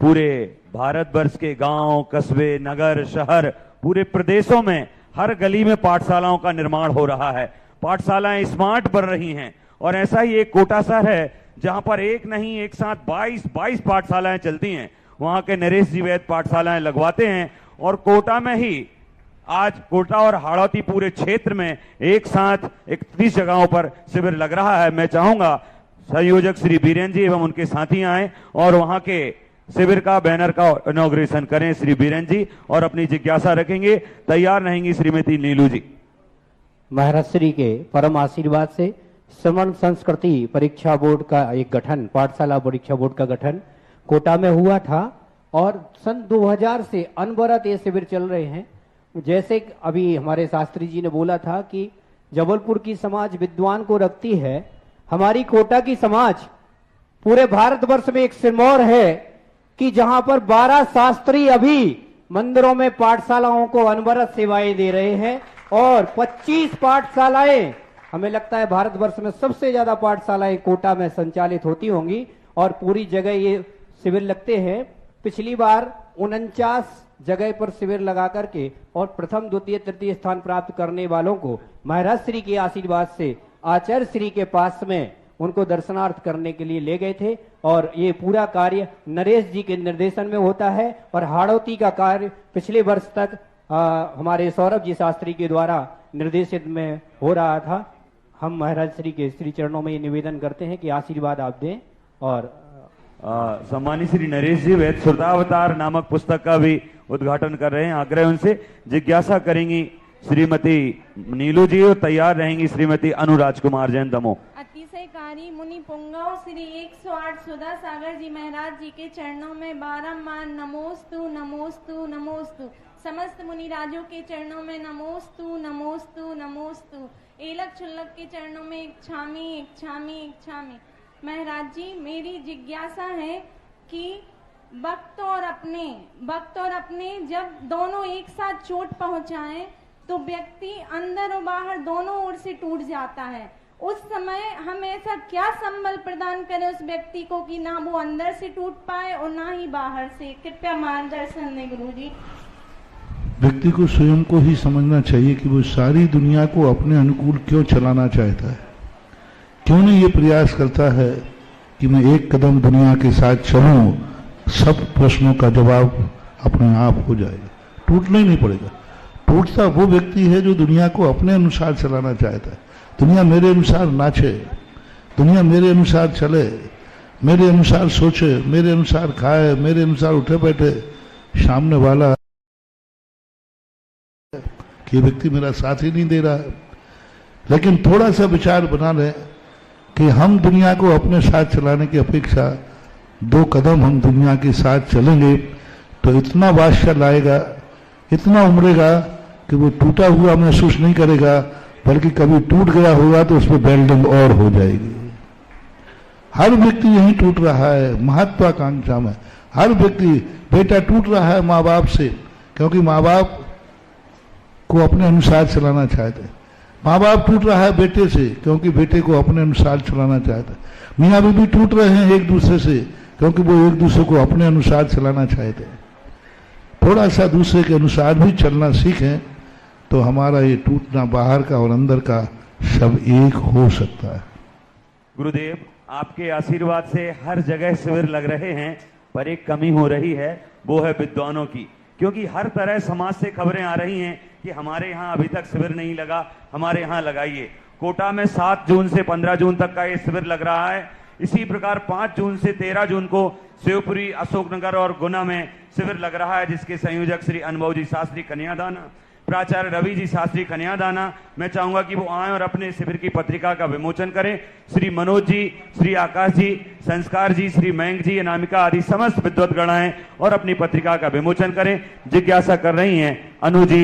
पूरे भारतवर्ष के गांव, कस्बे, नगर, शहर, पूरे प्रदेशों में हर गली में पाठशालाओं का निर्माण हो रहा है। पाठशालाएं स्मार्ट बन रही हैं। और ऐसा ही एक कोटा शहर है जहां पर एक नहीं, एक साथ 22 पाठशालाएं चलती हैं। वहां के नरेश जी वैद्य पाठशालाएं लगवाते हैं। और कोटा में ही आज कोटा और हाड़ौती पूरे क्षेत्र में एक साथ 31 जगहों पर शिविर लग रहा है। मैं चाहूंगा संयोजक श्री बीरेन जी एवं उनके साथी आए और वहां के शिविर का बैनर का इनॉग्रेशन करें। श्री बीरेन जी और अपनी जिज्ञासा रखेंगे, तैयार रहेंगी श्रीमती नीलू जी। महाराज श्री के परम आशीर्वाद से श्रवण संस्कृति परीक्षा बोर्ड का एक गठन, पाठशाला परीक्षा बोर्ड का गठन कोटा में हुआ था। और सन 2000 से अनवरत ये शिविर चल रहे हैं। जैसे अभी हमारे शास्त्री जी ने बोला था कि जबलपुर की समाज विद्वान को रखती है, हमारी कोटा की समाज पूरे भारतवर्ष में एक सिरमौर है कि जहां पर 12 शास्त्री अभी मंदिरों में पाठशालाओं को अनवरत सेवाएं दे रहे हैं। और 25 पाठशालाएं, हमें लगता है भारतवर्ष में सबसे ज्यादा पाठशालाएं कोटा में संचालित होती होंगी। और पूरी जगह ये शिविर लगते हैं। पिछली बार 49 जगह पर शिविर लगा करके और प्रथम, द्वितीय, तृतीय स्थान प्राप्त करने वालों को महाराज श्री के आशीर्वाद से आचार्य श्री के पास में उनको दर्शनार्थ करने के लिए ले गए थे। और ये पूरा कार्य नरेश जी के निर्देशन में होता है। और हाड़ौती का कार्य पिछले वर्ष तक हमारे सौरभ जी शास्त्री के द्वारा निर्देशित में हो रहा था। हम महाराज श्री के श्री चरणों में ये निवेदन करते हैं कि आशीर्वाद आप दें। और सम्मानित श्री नरेश जी वैद्य श्रुतावतार नामक पुस्तक का भी उद्घाटन कर रहे हैं। आग्रह उनसे जिज्ञासा करेंगी श्रीमती नीलू जी और तैयार रहेंगी श्रीमती अनुराज कुमार जैन दमो। अतिशयकारी मुनि पुंगव श्री 108 सुधा सागर जी महाराज जी के चरणों में बारंबार नमोस्तु नमोस्तु नमोस्तु। समस्त मुनि राजों के चरणों में नमोस्तु नमोस्तु नमोस्तु। एलक छुल्लक के चरणों में एक छामी एक छामी एक छामी। महाराज जी मेरी जिज्ञासा है कि भक्त और अपने जब दोनों एक साथ चोट पहुंचाएं तो व्यक्ति अंदर और बाहर दोनों ओर से टूट जाता है। उस समय हम ऐसा क्या संबल प्रदान करें उस व्यक्ति को कि ना वो अंदर से टूट पाए और ना ही बाहर से? कृपया मार्गदर्शन दें गुरुजी। व्यक्ति को स्वयं को ही समझना चाहिए कि वो सारी दुनिया को अपने अनुकूल क्यों चलाना चाहता है, क्यों नहीं ये प्रयास करता है कि मैं एक कदम दुनिया के साथ चलूं, सब प्रश्नों का जवाब अपने आप हो जाएगा, टूटना ही नहीं पड़ेगा। टूटता वो व्यक्ति है जो दुनिया को अपने अनुसार चलाना चाहता है। दुनिया मेरे अनुसार नाचे, दुनिया मेरे अनुसार चले, मेरे अनुसार सोचे, मेरे अनुसार खाए, मेरे अनुसार उठे बैठे। सामने वाला कि व्यक्ति मेरा साथ ही नहीं दे रहा है। लेकिन थोड़ा सा विचार बना लें कि हम दुनिया को अपने साथ चलाने की अपेक्षा 2 कदम हम दुनिया के साथ चलेंगे तो इतना वात्सल्य आएगा, इतना उमड़ेगा कि वो टूटा हुआ महसूस नहीं करेगा, बल्कि कभी टूट गया होगा तो उस पर वेल्डिंग और हो जाएगी। हर व्यक्ति यही टूट रहा है महत्वाकांक्षा में। हर व्यक्ति, बेटा टूट रहा है माँ बाप से क्योंकि माँ बाप को अपने अनुसार चलाना चाहते हैं। माँ बाप टूट रहा है बेटे से क्योंकि बेटे को अपने अनुसार चलाना चाहता है। मियाँ बीवी टूट रहे हैं एक दूसरे से क्योंकि वो एक दूसरे को अपने अनुसार चलाना चाहते हैं। थोड़ा सा दूसरे के अनुसार भी चलना सीखें तो हमारा ये टूटना बाहर का और अंदर का सब एक हो सकता है। गुरुदेव आपके आशीर्वाद से हर जगह शिविर लग रहे हैं, पर एक कमी हो रही है, वो है विद्वानों की। क्योंकि हर तरह समाज से खबरें आ रही हैं कि हमारे यहाँ अभी तक शिविर नहीं लगा, हमारे यहाँ लगाइए। कोटा में 7 जून से 15 जून तक का ये शिविर लग रहा है। इसी प्रकार 5 जून से 13 जून को शिवपुरी, अशोकनगर और गुना में शिविर लग रहा है, जिसके संयोजक श्री अनुभव जी शास्त्री कन्यादाना, प्राचार्य रवि जी शास्त्री कन्यादाना। मैं चाहूंगा कि वो आए और अपने शिविर की पत्रिका का विमोचन करें। श्री मनोज जी, श्री आकाश जी, संस्कार जी, श्री मयंक जी, अनामिका आदि समस्त विद्वतगण आए और अपनी पत्रिका का विमोचन करें। जिज्ञासा कर रही हैं अनु जी।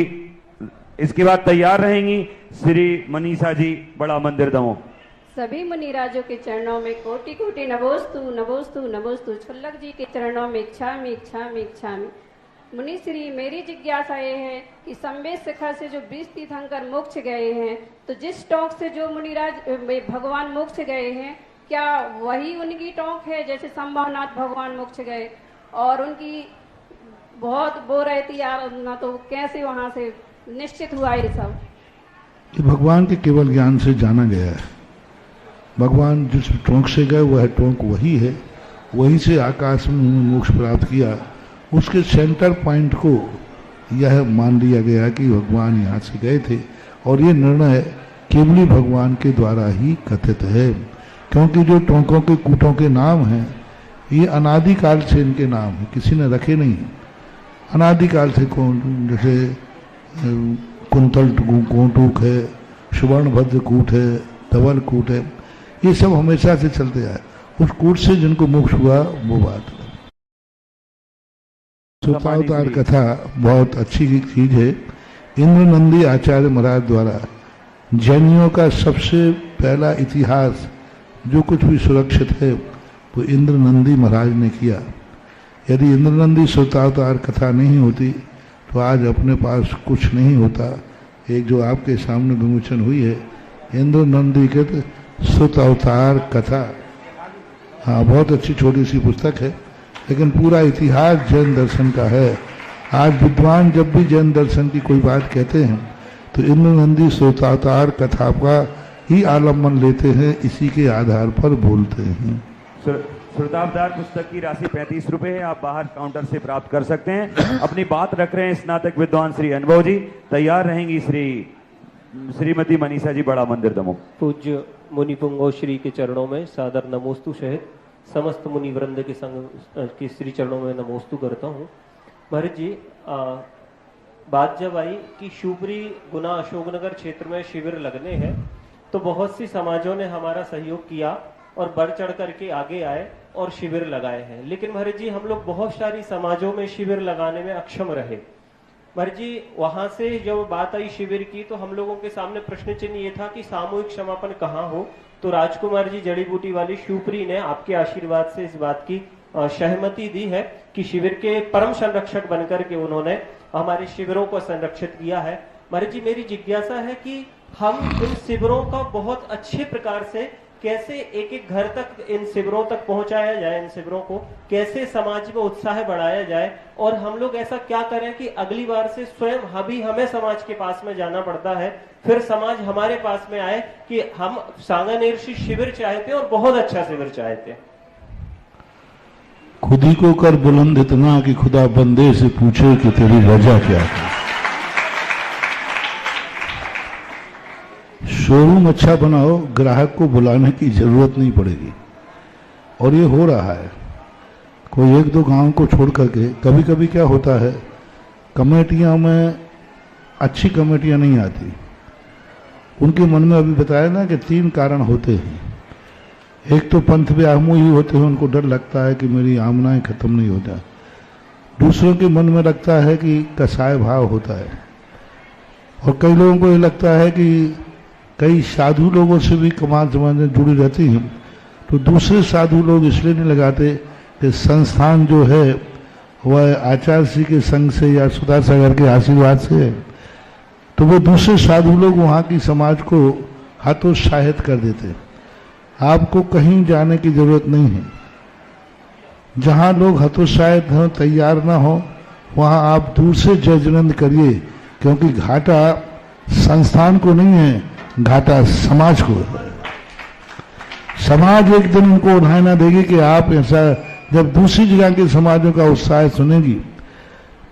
इसके बाद तैयार रहेंगी श्री मनीषा जी, बड़ा मंदिर दमोह। सभी मुनिराजों के चरणों में कोटि कोटि नमोस्तु नमोस्तु नमोस्तु। छुल्लक जी के चरणों में इच्छामि इच्छामि इच्छामि। मुनि श्री, मेरी जिज्ञासा ये है कि संवेद शिखर से जो 20 तीर्थंकर मोक्ष गए हैं, तो जिस टोंक से जो मुनिराज भगवान मोक्ष गए हैं, क्या वही उनकी टोंक है जैसे संभवनाथ भगवान मोक्ष गए? और उनकी बहुत वो रहती आराधना, तो कैसे वहां से निश्चित हुआ ये सब? ये भगवान के केवल ज्ञान से जाना गया है। भगवान जिस टोंक से गए वह टोंक वही है, वहीं से आकाश में मोक्ष प्राप्त किया। उसके सेंटर पॉइंट को यह मान लिया गया कि भगवान यहाँ से गए थे, और ये निर्णय केवली भगवान के द्वारा ही कथित है, क्योंकि जो टोंकों के कूटों के नाम हैं ये अनादिकाल से इनके नाम हैं, किसी ने रखे नहीं। अनादिकाल से जैसे कुंतल कोटूक है, सुवर्णभद्र कूट है, धवल कूट है, ये सब हमेशा से चलते आए। उस कूट से जिनको मोक्ष हुआ वो बात। सूत्रावतार कथा बहुत अच्छी चीज है। इंद्र नंदी आचार्य महाराज द्वारा जैनियों का सबसे पहला इतिहास जो कुछ भी सुरक्षित है वो इंद्र नंदी महाराज ने किया। यदि इंद्र नंदी सूत्रावतार कथा नहीं होती तो आज अपने पास कुछ नहीं होता। एक जो आपके सामने विमोचन हुई है इंद्र नंदी के सूत्रावतार कथा, हाँ बहुत अच्छी छोटी सी पुस्तक है, लेकिन पूरा इतिहास जैन दर्शन का है। आज विद्वान जब भी जैन दर्शन की कोई बात कहते हैं तो इंद्र नंदी सूत्रावतार कथा का ही आलम्बन लेते हैं, इसी के आधार पर बोलते हैं। श्रोतावतार पुस्तक की राशि 35 रुपए है, आप बाहर काउंटर से प्राप्त कर सकते हैं। अपनी बात रख रहे हैं स्नातक विद्वान श्री अनुभव जी। तैयार रहेंगी श्रीमती मनीषा जी, बड़ा मंदिर दमोह। पूज्य मुनि पुंगव श्री के चरणों में सादर नमोस्तु सहित समस्त मुनि वृंद के संग के श्री चरणों में नमोस्तु करता हूँ। महाराज जी, बात जब आई कि शिवपुरी, गुना, अशोकनगर क्षेत्र में शिविर लगने हैं, तो बहुत सी समाजों ने हमारा सहयोग किया और बढ़ चढ़ करके आगे आए और शिविर लगाए हैं। लेकिन महाराज जी, हम लोग बहुत सारी समाजों में शिविर लगाने में अक्षम रहे। महाराज जी, वहां से जब बात आई शिविर की, तो हम लोगों के सामने प्रश्न चिन्ह ये था कि सामूहिक समापन कहाँ हो। तो राजकुमार जी जड़ी बूटी वाली शिवपुरी ने आपके आशीर्वाद से इस बात की सहमति दी है कि शिविर के परम संरक्षक बनकर के उन्होंने हमारे शिविरों को संरक्षित किया है। महाराज जी, मेरी जिज्ञासा है कि हम इन शिविरों का बहुत अच्छे प्रकार से कैसे एक एक घर तक इन शिविरों तक पहुंचाया जाए, इन शिविरों को कैसे समाज में उत्साह बढ़ाया जाए, और हम लोग ऐसा क्या करें कि अगली बार से स्वयं हमें समाज के पास में जाना पड़ता है, फिर समाज हमारे पास में आए कि हम सांगानेर से शिविर चाहते और बहुत अच्छा शिविर चाहते। खुद ही को कर बुलंद इतना कि खुदा बंदे से पूछे कि तेरी रजा क्या है। शोरूम अच्छा बनाओ, ग्राहक को बुलाने की जरूरत नहीं पड़ेगी, और ये हो रहा है। कोई एक दो गांव को छोड़ करके कभी कभी क्या होता है, कमेटियां में अच्छी कमेटियां नहीं आती। उनके मन में अभी बताया ना कि 3 कारण होते हैं। एक तो पंथ व्यामू ही होते हैं, उनको डर लगता है कि मेरी आमनाएं खत्म नहीं हो जाए। दूसरों के मन में लगता है कि कसाय भाव होता है, और कई लोगों को ये लगता है कि कई साधु लोगों से भी कमाल समाज जुड़ी रहती हैं, तो दूसरे साधु लोग इसलिए नहीं लगाते कि संस्थान जो है वह आचार्य श्री के संग से या सुधा सागर के आशीर्वाद से है, तो वो दूसरे साधु लोग वहाँ की समाज को हतोत्साहित कर देते हैं। आपको कहीं जाने की जरूरत नहीं है। जहाँ लोग हतोत्साहित हों, तैयार ना हो, वहाँ आप दूर से जय जयनंद करिए, क्योंकि घाटा संस्थान को नहीं है, घाटा समाज को है। समाज एक दिन उनको उठाए ना देगी कि आप ऐसा, जब दूसरी जगह के समाजों का उत्साह सुनेगी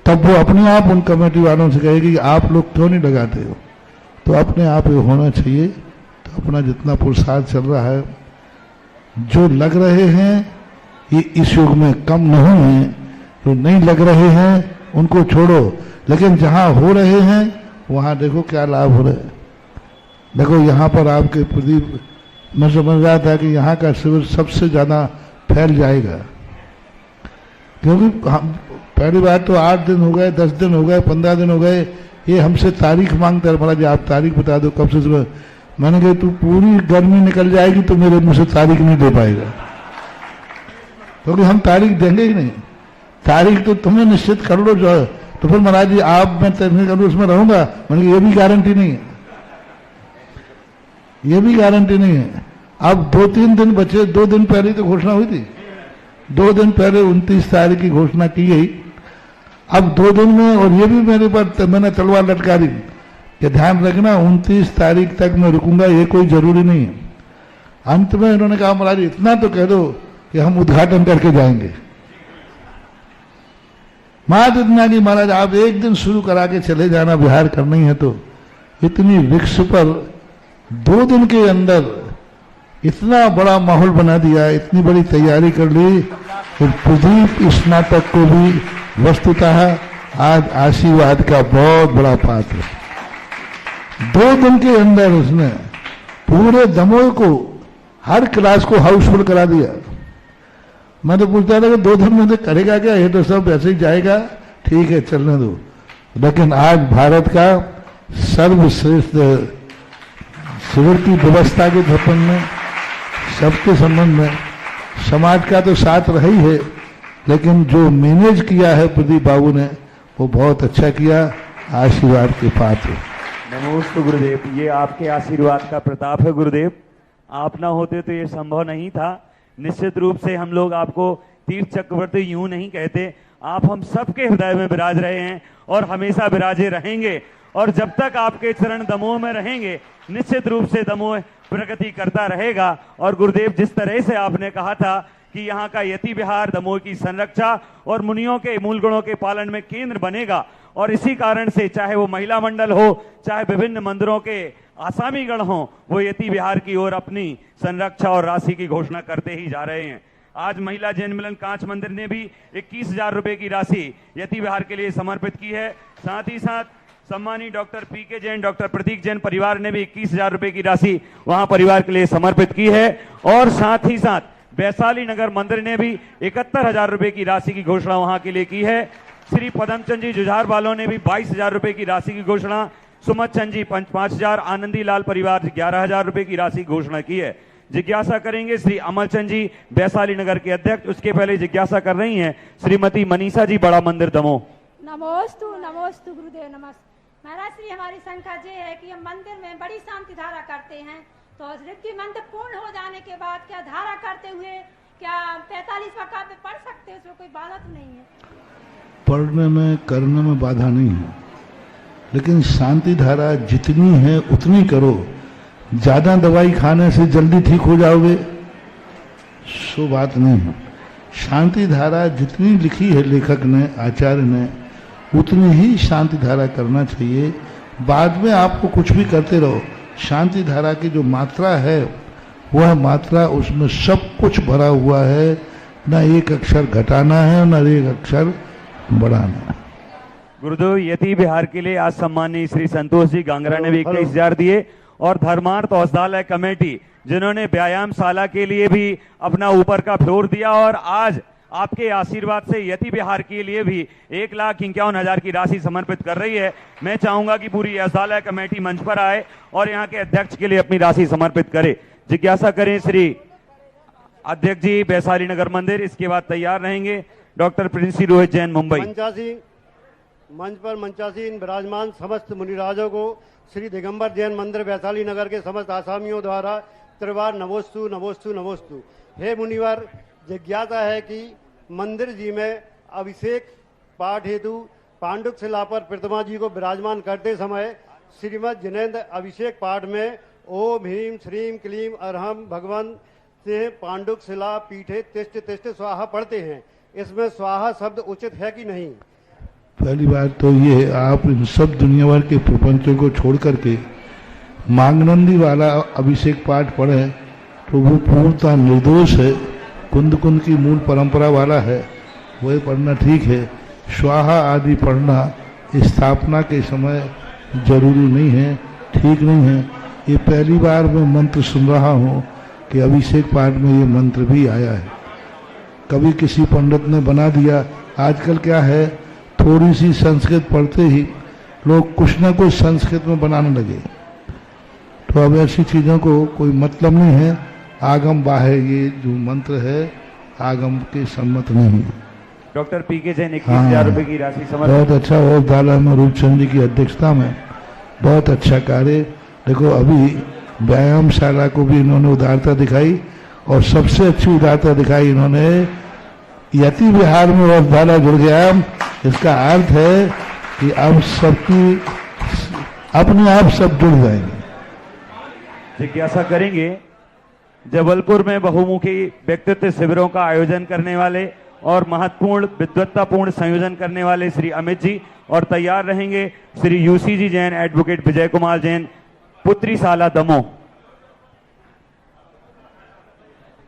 तब वो अपने आप उन कमेटी वालों से कहेगी कि आप लोग क्यों नहीं लगाते हो। तो अपने आप ये होना चाहिए। तो अपना जितना पुरुषार्थ चल रहा है, जो लग रहे हैं ये इस युग में कम नहीं है, जो नहीं लग रहे हैं उनको छोड़ो, लेकिन जहां हो रहे हैं वहां देखो क्या लाभ हो रहा है। देखो यहाँ पर आपके प्रदीप, मैं समझ रहा था कि यहाँ का शिविर सबसे ज्यादा फैल जाएगा, क्योंकि हम पहली बात तो 8 दिन हो गए, 10 दिन हो गए, 15 दिन हो गए, ये हमसे तारीख मांगता है, महाराज आप तारीख बता दो कब से शुरू। मैंने कहा तू पूरी गर्मी निकल जाएगी तो मेरे मुझसे तारीख नहीं दे पाएगा, क्योंकि हम तारीख देंगे ही नहीं। तारीख तो तुम्हें निश्चित कर लो जो है, तो फिर महाराज जी आप मैं तय करूँ उसमें रहूंगा, मैंने कहा ये भी गारंटी नहीं है, ये भी गारंटी नहीं है। अब 2-3 दिन बचे, 2 दिन पहले तो घोषणा हुई थी, 2 दिन पहले 29 तारीख की घोषणा की गई। अब 2 दिन में, और ये भी मेरे पर मैंने तलवार लटका दी कि ध्यान रखना 29 तारीख तक मैं रुकूंगा, ये कोई जरूरी नहीं है। अंत में इन्होंने कहा महाराज इतना तो कह दो कि हम उद्घाटन करके जाएंगे। मात्र इतना कि महाराज आप एक दिन शुरू करा के चले जाना, बिहार करना ही है तो। इतनी रिक्स पर 2 दिन के अंदर इतना बड़ा माहौल बना दिया, इतनी बड़ी तैयारी कर ली, फिर प्रदीप स्नातक को भी वस्तुतः आज आशीर्वाद का बहुत बड़ा पात्र है। 2 दिन के अंदर उसने पूरे दमोह को, हर क्लास को हाउसफुल करा दिया। मैं तो पूछता था कि 2 दिन में तो करेगा क्या, ये तो सब ऐसे ही जाएगा, ठीक है चलने दो। लेकिन आज भारत का सर्वश्रेष्ठ शिविर की व्यवस्था के धपन में, सबके संबंध में समाज का तो साथ रहा ही है, लेकिन जो मैनेज किया है प्रदीप बाबू ने वो बहुत अच्छा किया, आशीर्वाद के पात्र। नमोस्तु गुरुदेव, ये आपके आशीर्वाद का प्रताप है गुरुदेव, आप ना होते तो ये संभव नहीं था। निश्चित रूप से हम लोग आपको तीर्थ चक्रवर्ती यूं नहीं कहते, आप हम सबके हृदय में विराज रहे हैं और हमेशा विराजे रहेंगे। और जब तक आपके चरण दमोह में रहेंगे निश्चित रूप से दमोह प्रगति करता रहेगा। और गुरुदेव जिस तरह से आपने कहा था कि यहाँ का यति विहार दमोह की संरक्षा और मुनियों के मूल गुणों के पालन में केंद्र बनेगा, और इसी कारण से चाहे वो महिला मंडल हो, चाहे विभिन्न मंदिरों के आसामी गण हो, वो यति विहार की ओर अपनी संरक्षा और राशि की घोषणा करते ही जा रहे हैं। आज महिला जैन मिलन कांच मंदिर ने भी 21,000 रुपए की राशि यति विहार के लिए समर्पित की है। साथ ही साथ सम्मानित डॉक्टर पीके जैन, डॉक्टर प्रतीक जैन परिवार ने भी 21,000 रुपए की राशि वहां परिवार के लिए समर्पित की है। और साथ ही साथ वैशाली नगर मंदिर ने भी 71,000 रुपए की राशि की घोषणा वहां के लिए की है। श्री पदमचंद जी जुझार वालों ने भी 22,000 रुपए की राशि की घोषणा, सुमत चंद जी 5,000, आनंदी लाल परिवार 11,000 रुपए की राशि की घोषणा की है। जिज्ञासा करेंगे श्री अमल चंद जी वैशाली नगर के अध्यक्ष, उसके पहले जिज्ञासा कर रही हैं श्रीमती मनीषा जी बड़ा मंदिर दमोह। नमोस्तु नमोस्तु गुरुदेव नमस्ते। महाराज श्री हमारी शंका ये है कि हम मंदिर में बड़ी शांति धारा करते हैं, तो ऋद्धि मंत्र पूर्ण हो जाने के बाद क्या धारा करते हुए क्या 45वां काव्य पढ़ सकते हैं, उसमें कोई बाधा तो नहीं है? पढ़ने में करने में बाधा नहीं है, लेकिन शांति धारा जितनी है उतनी करो। ज्यादा दवाई खाने से जल्दी ठीक हो जाओगे सो बात नहीं है। शांति धारा जितनी लिखी है लेखक ने, आचार्य ने, उतनी ही शांति धारा करना चाहिए। बाद में आपको कुछ भी करते रहो, शांति धारा की जो मात्रा है वह मात्रा, उसमें सब कुछ भरा हुआ है, न एक अक्षर घटाना है न एक अक्षर बढ़ाना। गुरुदेव यति विहार के लिए आज सम्मानीय श्री संतोष जी गांगरा ने भी 21,000 दिए, और धर्मार्थ औषधालय कमेटी जिन्होंने व्यायामशाला के लिए भी अपना ऊपर का फ्लोर दिया, और आज आपके आशीर्वाद से यति विहार के लिए भी 1,51,000 की राशि समर्पित कर रही है। मैं चाहूंगा कि पूरी औषधालय कमेटी मंच पर आए और यहाँ के अध्यक्ष के लिए अपनी राशि समर्पित करे। जिज्ञासा करें श्री अध्यक्ष जी वैशाली नगर मंदिर, इसके बाद तैयार रहेंगे डॉक्टर प्रिंसी रोहित जैन मुंबई। मंच पर मंचासीन विराजमान समस्त मुनिराजों को श्री दिगंबर जैन मंदिर वैशाली नगर के समस्त आसामियों द्वारा त्रिवार नमोस्तु नमोस्तु नमोस्तु। हे मुनिवर, जिज्ञासा है कि मंदिर जी में अभिषेक पाठ हेतु पांडुक शिला पर प्रतिमा जी को विराजमान करते समय श्रीमद जिनेन्द्र अभिषेक पाठ में ओम ह्रीम श्रीम क्लीम अरहम भगवान से पांडुक शिला पीठे तिष्ठ तिष्ठ स्वाहा पढ़ते हैं, इसमें स्वाहा शब्द उचित है कि नहीं? पहली बात तो ये, आप इन सब दुनिया भर के प्रपंचों को छोड़ करके मांगनंदी वाला अभिषेक पाठ पढ़े तो वो पूर्णतः निर्दोष है, कुंद कुंद की मूल परंपरा वाला है, वही पढ़ना ठीक है। स्वाहा आदि पढ़ना स्थापना के समय जरूरी नहीं है, ठीक नहीं है। ये पहली बार मैं मंत्र सुन रहा हूँ कि अभिषेक पाठ में ये मंत्र भी आया है, कभी किसी पंडित ने बना दिया। आजकल क्या है, थोड़ी सी संस्कृत पढ़ते ही लोग कुछ ना कुछ संस्कृत में बनाने लगे। तो अब ऐसी चीज़ों को कोई मतलब नहीं है। आगम बाह्य ये जो मंत्र है आगम के सम्मत नहीं। डॉक्टर पीके जैन 21,000 रुपए की राशि समर्पित। बहुत अच्छा और दाला में रूपचंद जी की अध्यक्षता में बहुत अच्छा कार्य। देखो अभी व्यायामशाला को भी इन्होंने उदारता दिखाई और सबसे अच्छी उदारता दिखाई इन्होंने यति विहार में और दाला जुड़ गया। इसका अर्थ है कि अब सबकी अपने आप सब जुड़ जाएंगे। जिज्ञासा करेंगे, जबलपुर में बहुमुखी व्यक्तित्व शिविरों का आयोजन करने वाले और महत्वपूर्ण विद्वत्तापूर्ण संयोजन करने वाले श्री अमित जी, और तैयार रहेंगे श्री यूसी जी जैन, एडवोकेट विजय कुमार जैन, पुत्री साला दमोह।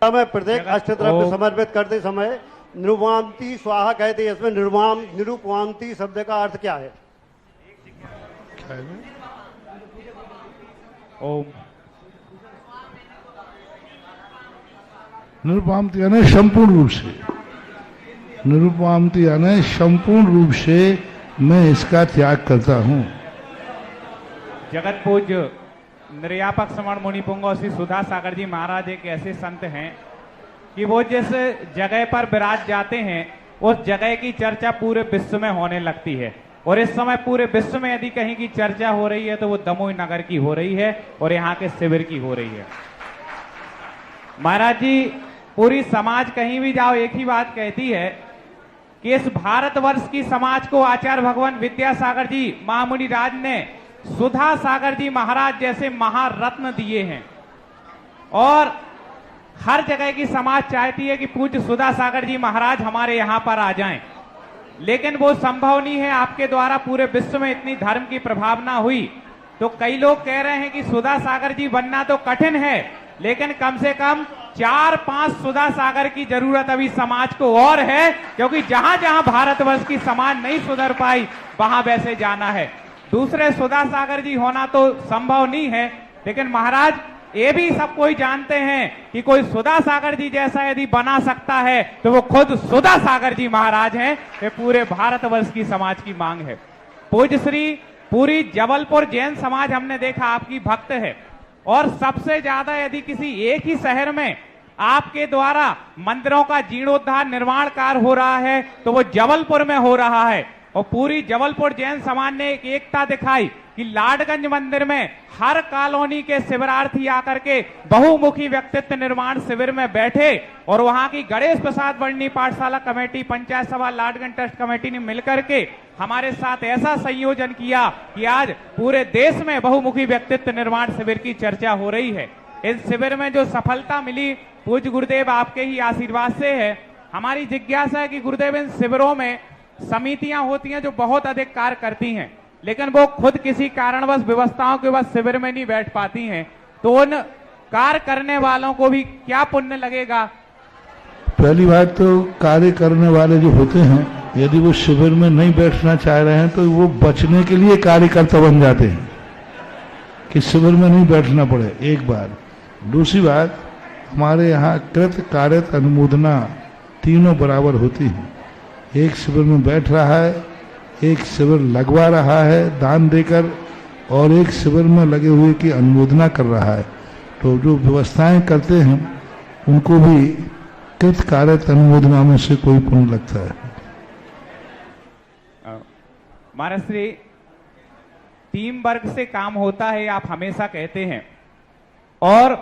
मैं प्रत्येक अष्टद्रव्य समर्पित करते समय निरुपमांति स्वाहा कहते हैं। इसमें निरुपमांति शब्द का अर्थ क्या है? ओम निरुपमांति यानी संपूर्ण रूप से, निरुपमांति यानी संपूर्ण रूप से मैं इसका त्याग करता हूँ। जगत पूज्य निर्यापक श्रवण मुनि पुंगव श्री सुधा सागर जी महाराज एक ऐसे संत हैं कि वो जिस जगह पर विराज जाते हैं उस जगह की चर्चा पूरे विश्व में होने लगती है। और इस समय पूरे विश्व में यदि कहीं की चर्चा हो रही है तो वो दमोह नगर की हो रही है और यहाँ के शिविर की हो रही है। महाराज जी, पूरी समाज कहीं भी जाओ एक ही बात कहती है कि इस भारतवर्ष की समाज को आचार्य भगवान विद्यासागर जी महामुनि राज ने सुधा सागर जी महाराज जैसे महारत्न दिए हैं। और हर जगह की समाज चाहती है कि पूज्य सुधा सागर जी महाराज हमारे यहाँ पर आ जाएं, लेकिन वो संभव नहीं है। आपके द्वारा पूरे विश्व में इतनी धर्म की प्रभावना हुई तो कई लोग कह रहे हैं कि सुधा सागर जी बनना तो कठिन है, लेकिन कम से कम 4-5 सुधा सागर की जरूरत अभी समाज को और है, क्योंकि जहां जहां भारतवर्ष की समाज नहीं सुधर पाई वहां वैसे जाना है। दूसरे सुधा सागर जी होना तो संभव नहीं है, लेकिन महाराज ये भी सब कोई जानते हैं कि कोई सुधा सागर जी जैसा यदि बना सकता है तो वो खुद सुधा सागर जी महाराज हैं। ये पूरे भारतवर्ष की समाज की मांग है। पूज्य श्री पूरी जबलपुर जैन समाज हमने देखा आपकी भक्त है, और सबसे ज्यादा यदि किसी एक ही शहर में आपके द्वारा मंदिरों का जीर्णोद्धार निर्माण कार्य हो रहा है तो वो जबलपुर में हो रहा है। और पूरी जबलपुर जैन समाज ने एक एकता दिखाई कि लाडगंज मंदिर में हर कॉलोनी के शिविरार्थी आकर के बहुमुखी व्यक्तित्व निर्माण शिविर में बैठे, और वहां की गणेश प्रसाद वर्णी पाठशाला कमेटी, पंचायत सभा, लाडगंज ट्रस्ट कमेटी ने मिलकर के हमारे साथ ऐसा संयोजन किया कि आज पूरे देश में बहुमुखी व्यक्तित्व निर्माण शिविर की चर्चा हो रही है। इस शिविर में जो सफलता मिली पूज्य गुरुदेव आपके ही आशीर्वाद से है। हमारी जिज्ञासा है कि गुरुदेव इन शिविरों में समितियां होती हैं जो बहुत अधिक कार्य करती हैं, लेकिन वो खुद किसी कारणवश व्यवस्थाओं के बाद शिविर में नहीं बैठ पाती हैं, तो उन कार्य करने वालों को भी क्या पुण्य लगेगा? पहली बात तो कार्य करने वाले जो होते हैं यदि वो शिविर में नहीं बैठना चाह रहे हैं तो वो बचने के लिए कार्यकर्ता बन जाते हैं कि शिविर में नहीं बैठना पड़े, एक बात। दूसरी बात, हमारे यहाँ कृत कार्यत अनुमोदना तीनों बराबर होती हैं। एक शिविर में बैठ रहा है, एक शिविर लगवा रहा है दान देकर, और एक शिविर में लगे हुए की अनुमोदना कर रहा है। तो जो व्यवस्थाएं करते हैं उनको भी कृत कार्यत अनुमोदना में से कोई पुण्य लगता है। महाराज श्री, टीम वर्क से काम होता है आप हमेशा कहते हैं, और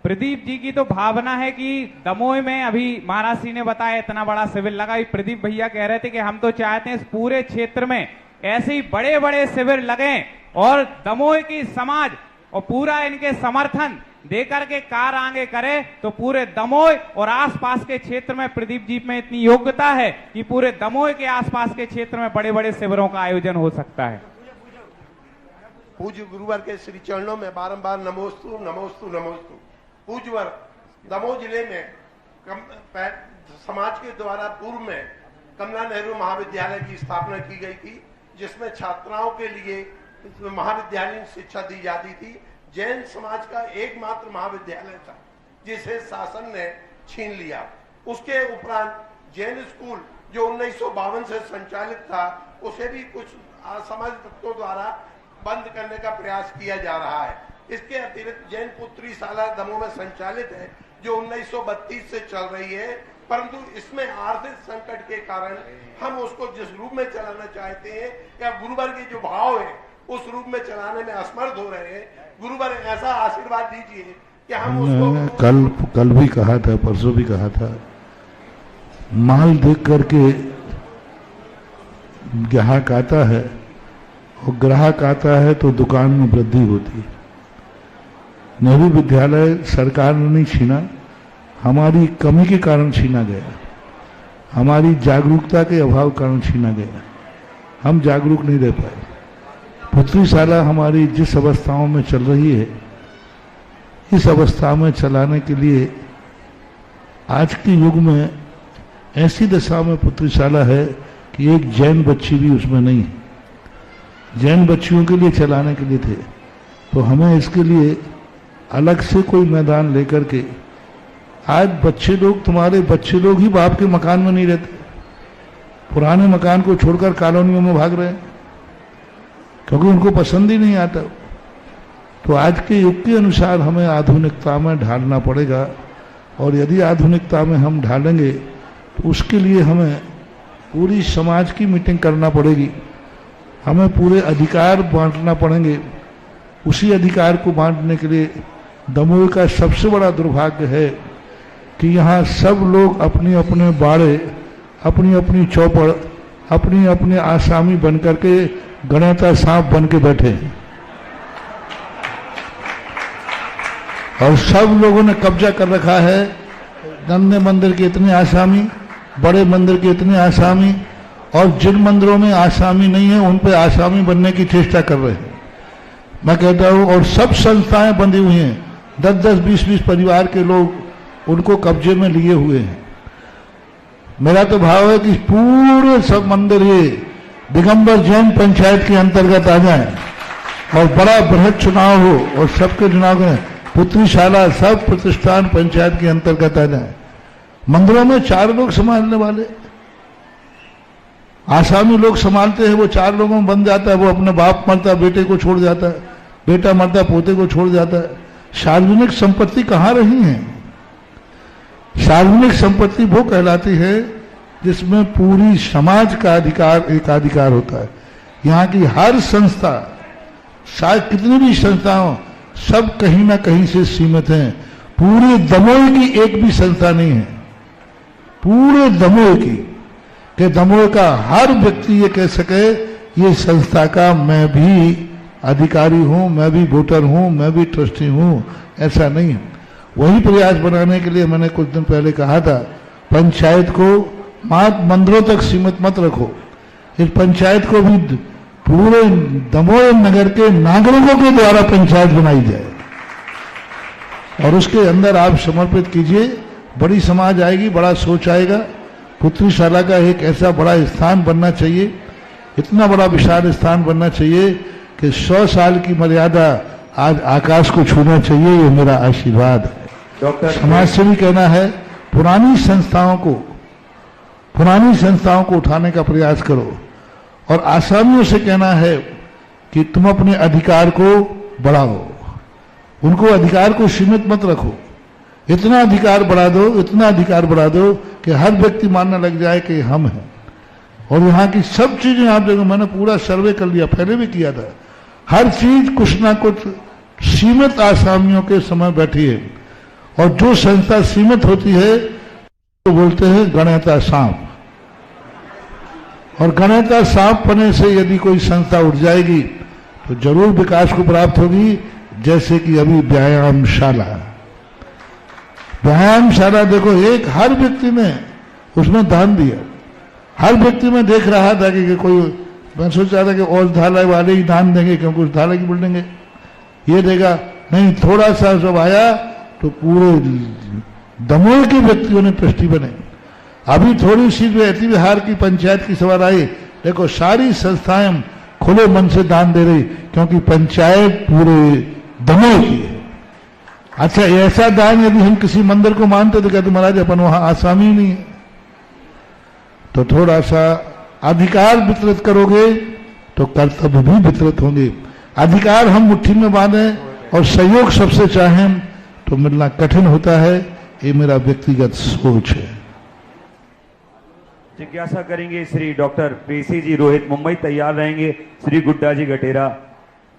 प्रदीप जी की तो भावना है कि दमोह में अभी महाराज श्री ने बताया इतना बड़ा शिविर लगा। प्रदीप भैया कह रहे थे कि हम तो चाहते हैं इस पूरे क्षेत्र में ऐसे ही बड़े बड़े शिविर लगें और दमोह की समाज और पूरा इनके समर्थन देकर के कार आगे करे, तो पूरे दमोह और आसपास के क्षेत्र में प्रदीप जी में इतनी योग्यता है कि पूरे दमोह के आसपास के क्षेत्र में बड़े बड़े शिविरों का आयोजन हो सकता है। पूज्य गुरुवर के श्री चरणों में बारंबार नमोस्तु नमोस्तु नमोस्तु। पूज्यवर दमोह जिले में समाज के द्वारा पूर्व में कमला नेहरू महाविद्यालय की स्थापना की गई थी, जिसमें छात्राओं के लिए महाविद्यालयीन शिक्षा दी जाती थी। जैन समाज का एकमात्र महाविद्यालय था जिसे शासन ने छीन लिया। उसके उपरांत जैन स्कूल जो 1952 से संचालित था, उसे भी कुछ असामाजिक तत्वों द्वारा बंद करने का प्रयास किया जा रहा है। इसके अतिरिक्त जैन पुत्री शाला दमोह में संचालित है, जो 1932 से चल रही है, परंतु इसमें आर्थिक संकट के कारण हम उसको जिस रूप में चलाना चाहते हैं या गुरुवर के जो भाव है उस रूप में चलाने में असमर्थ हो रहे हैं। गुरुवर ऐसा आशीर्वाद दीजिए कि हम उसको कल भी कहा था, परसों भी कहा था, माल देख करके ग्राहक आता है और ग्राहक आता है तो दुकान में वृद्धि होती है। नेहरू विद्यालय सरकार ने नहीं छीना, हमारी कमी के कारण छीना गया, हमारी जागरूकता के अभाव कारण छीना गया। हम जागरूक नहीं रह पाए। पुत्री शाला हमारी जिस अवस्थाओं में चल रही है, इस अवस्था में चलाने के लिए आज के युग में ऐसी दशा में पुत्री शाला है कि एक जैन बच्ची भी उसमें नहीं है। जैन बच्चियों के लिए चलाने के लिए थे, तो हमें इसके लिए अलग से कोई मैदान लेकर के, आज बच्चे लोग, तुम्हारे बच्चे लोग ही बाप के मकान में नहीं रहते, पुराने मकान को छोड़कर कॉलोनियों में भाग रहे हैं क्योंकि उनको पसंद ही नहीं आता। तो आज के युग के अनुसार हमें आधुनिकता में ढालना पड़ेगा, और यदि आधुनिकता में हम ढालेंगे तो उसके लिए हमें पूरी समाज की मीटिंग करना पड़ेगी, हमें पूरे अधिकार बांटना पड़ेंगे। उसी अधिकार को बांटने के लिए दमोह का सबसे बड़ा दुर्भाग्य है कि यहाँ सब लोग अपने अपने बाड़े, अपनी अपनी चौपड़, अपनी अपने आसामी बन करके गणेता सांप बन के बैठे हैं, और सब लोगों ने कब्जा कर रखा है। नन्हे मंदिर के इतने आसामी, बड़े मंदिर के इतने आसामी, और जिन मंदिरों में आसामी नहीं है उन पे आसामी बनने की चेष्टा कर रहे हैं। मैं कहता हूँ, और सब संस्थाएं बंधी हुई हैं, 10-10, 20-20 परिवार के लोग उनको कब्जे में लिए हुए हैं। मेरा तो भाव है कि पूरे सब मंदिर ये दिगंबर जैन पंचायत के अंतर्गत आ जाए और बड़ा बृहद चुनाव हो, और सबके चुनाव में पुत्री शाला सब प्रतिष्ठान पंचायत के अंतर्गत आ जाए। मंदिरों में 4 लोग संभालने वाले, आसामी लोग संभालते हैं, वो 4 लोगों में बन जाता है। वो अपने बाप मरता बेटे को छोड़ जाता है, बेटा मरता पोते को छोड़ जाता है। सार्वजनिक संपत्ति कहाँ रही है? सार्वजनिक संपत्ति वो कहलाती है जिसमें पूरी समाज का अधिकार, एक अधिकार होता है। यहाँ की हर संस्था, शायद कितनी भी संस्थाओं, सब कहीं ना कहीं से सीमित हैं। पूरे दमोह की एक भी संस्था नहीं है, पूरे दमोह की, कि दमोह का हर व्यक्ति ये कह सके ये संस्था का मैं भी अधिकारी हूं, मैं भी वोटर हूं, मैं भी ट्रस्टी हूं, ऐसा नहीं है। वही प्रयास बनाने के लिए मैंने कुछ दिन पहले कहा था, पंचायत को मात्र मंदिरों तक सीमित मत रखो, इस पंचायत को भी पूरे दमोह नगर के नागरिकों के द्वारा पंचायत बनाई जाए, और उसके अंदर आप समर्पित कीजिए। बड़ी समाज आएगी, बड़ा सोच आएगा। पुत्री शाला का एक ऐसा बड़ा स्थान बनना चाहिए, इतना बड़ा विशाल स्थान बनना चाहिए कि 100 साल की मर्यादा आज आकाश को छूना चाहिए। ये मेरा आशीर्वाद है। डॉक्टर समाज से भी कहना है, पुरानी संस्थाओं को उठाने का प्रयास करो, और आसामियों से कहना है कि तुम अपने अधिकार को बढ़ाओ, उनको अधिकार को सीमित मत रखो। इतना अधिकार बढ़ा दो, इतना अधिकार बढ़ा दो कि हर व्यक्ति मानने लग जाए कि हम हैं। और यहाँ की सब चीजें आप देखो, मैंने पूरा सर्वे कर लिया, पहले भी किया था, हर चीज कुछ ना कुछ सीमित आसामियों के समय बैठी है। और जो संस्था सीमित होती है तो बोलते हैं गणेता सांप, और गणेता सांप पने से यदि कोई संस्था उठ जाएगी तो जरूर विकास को प्राप्त होगी। जैसे कि अभी व्यायामशाला देखो, एक हर व्यक्ति ने उसमें दान दिया। हर व्यक्ति में देख रहा था कि कोई, मैं सोच रहा था कि औषधालय वाले ही दान देंगे क्योंकि औषधालय की बिल्डिंग है, ये देगा नहीं। थोड़ा सा जब आया तो पूरे दमोह के व्यक्तियों ने ट्रस्टी बने। अभी थोड़ी सी जो ऐती बिहार की पंचायत की सवाल आई, देखो सारी संस्थाएं खुले मन से दान दे रही, क्योंकि पंचायत पूरे दमोह की है। अच्छा, ऐसा दान यदि हम किसी मंदिर को मानते तो कहते महाराज अपन वहां आसामी नहीं है। तो थोड़ा सा अधिकार वितरित करोगे तो कर्तव्य भी वितरित होंगे। अधिकार हम मुट्ठी में बांधे और सहयोग सबसे चाहें तो मिलना कठिन होता है। ये मेरा व्यक्तिगत सोच है। जिज्ञासा करेंगे श्री डॉक्टर पेशी जी रोहित मुंबई, तैयार रहेंगे श्री गुड्डा जी गटेरा।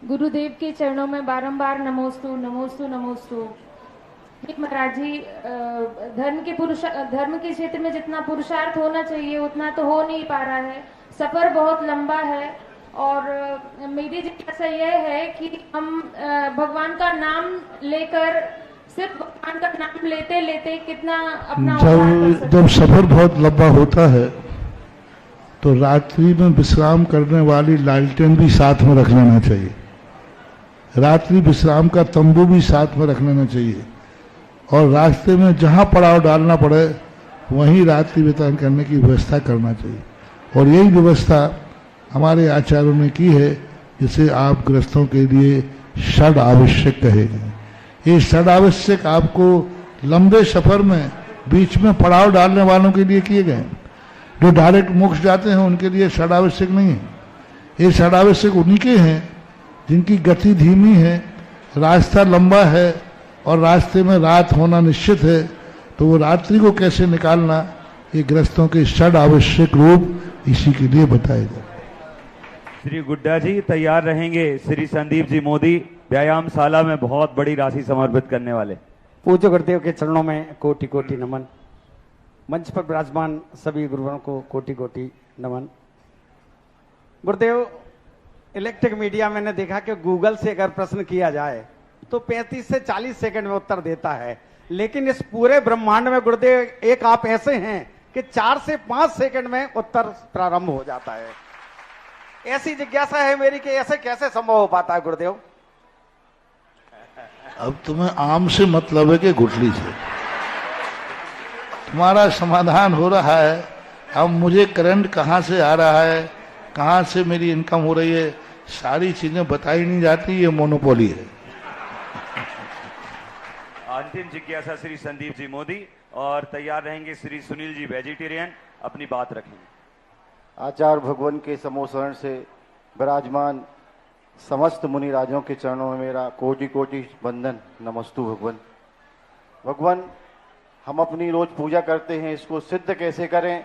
गुरुदेव के चरणों में बारंबार नमोस्तु नमोस्तु नमोस्तु। महाराज जी, धर्म के क्षेत्र में जितना पुरुषार्थ होना चाहिए उतना तो हो नहीं पा रहा है। सफर बहुत लंबा है और मेरी जिज्ञासा यह है कि हम भगवान का नाम लेकर, सिर्फ भगवान का नाम लेते लेते कितना अपना जब सफर बहुत लंबा होता है तो रात्रि में विश्राम करने वाली लालटेन भी साथ में रख लेना चाहिए। रात्रि विश्राम का तंबू भी साथ में रख लेना चाहिए और रास्ते में जहां पड़ाव डालना पड़े वहीं रात्रि बितान करने की व्यवस्था करना चाहिए। और यही व्यवस्था हमारे आचार्यों ने की है, जिसे आप गृहस्थों के लिए षड आवश्यक कहेंगे। ये षड आवश्यक आपको लंबे सफर में बीच में पड़ाव डालने वालों के लिए किए गए। जो डायरेक्ट मोक्ष जाते हैं उनके लिए षड आवश्यक नहीं है। ये षड आवश्यक उन्हीं के हैं जिनकी गति धीमी है, रास्ता लंबा है और रास्ते में रात होना निश्चित है। तो वो रात्रि को कैसे निकालना, ये गृहस्थों के षड आवश्यक रूप इसी के लिए बताएगा। श्री गुड्डा जी तैयार रहेंगे श्री संदीप जी मोदी, व्यायामशाला में बहुत बड़ी राशि समर्पित करने वाले। पूज्य गुरुदेव के चरणों में कोटि कोटि नमन। मंच पर विराजमान सभी गुरुओं को कोटि कोटि नमन। गुरुदेव, इलेक्ट्रिक मीडिया मैंने देखा कि गूगल से अगर प्रश्न किया जाए तो 35 से 40 सेकंड में उत्तर देता है, लेकिन इस पूरे ब्रह्मांड में गुरुदेव एक आप ऐसे हैं कि 4 से 5 सेकंड में उत्तर प्रारंभ हो जाता है। ऐसी जिज्ञासा है मेरी कि ऐसे कैसे संभव हो पाता है गुरुदेव? अब तुम्हें आम से मतलब है कि गुठली से? तुम्हारा समाधान हो रहा है। अब मुझे करंट कहाँ से आ रहा है, कहाँ से मेरी इनकम हो रही है, सारी चीजें बताई नहीं जाती। ये मोनोपोली है। अंतिम जिज्ञासा श्री संदीप जी मोदी और तैयार रहेंगे श्री सुनील जी वेजिटेरियन, अपनी बात रखेंगे। आचार्य भगवान के समोसरण से विराजमान समस्त मुनि राजों के चरणों में मेरा कोटि कोटि वंदन नमस्तु। भगवान, हम अपनी रोज पूजा करते हैं, इसको सिद्ध कैसे करें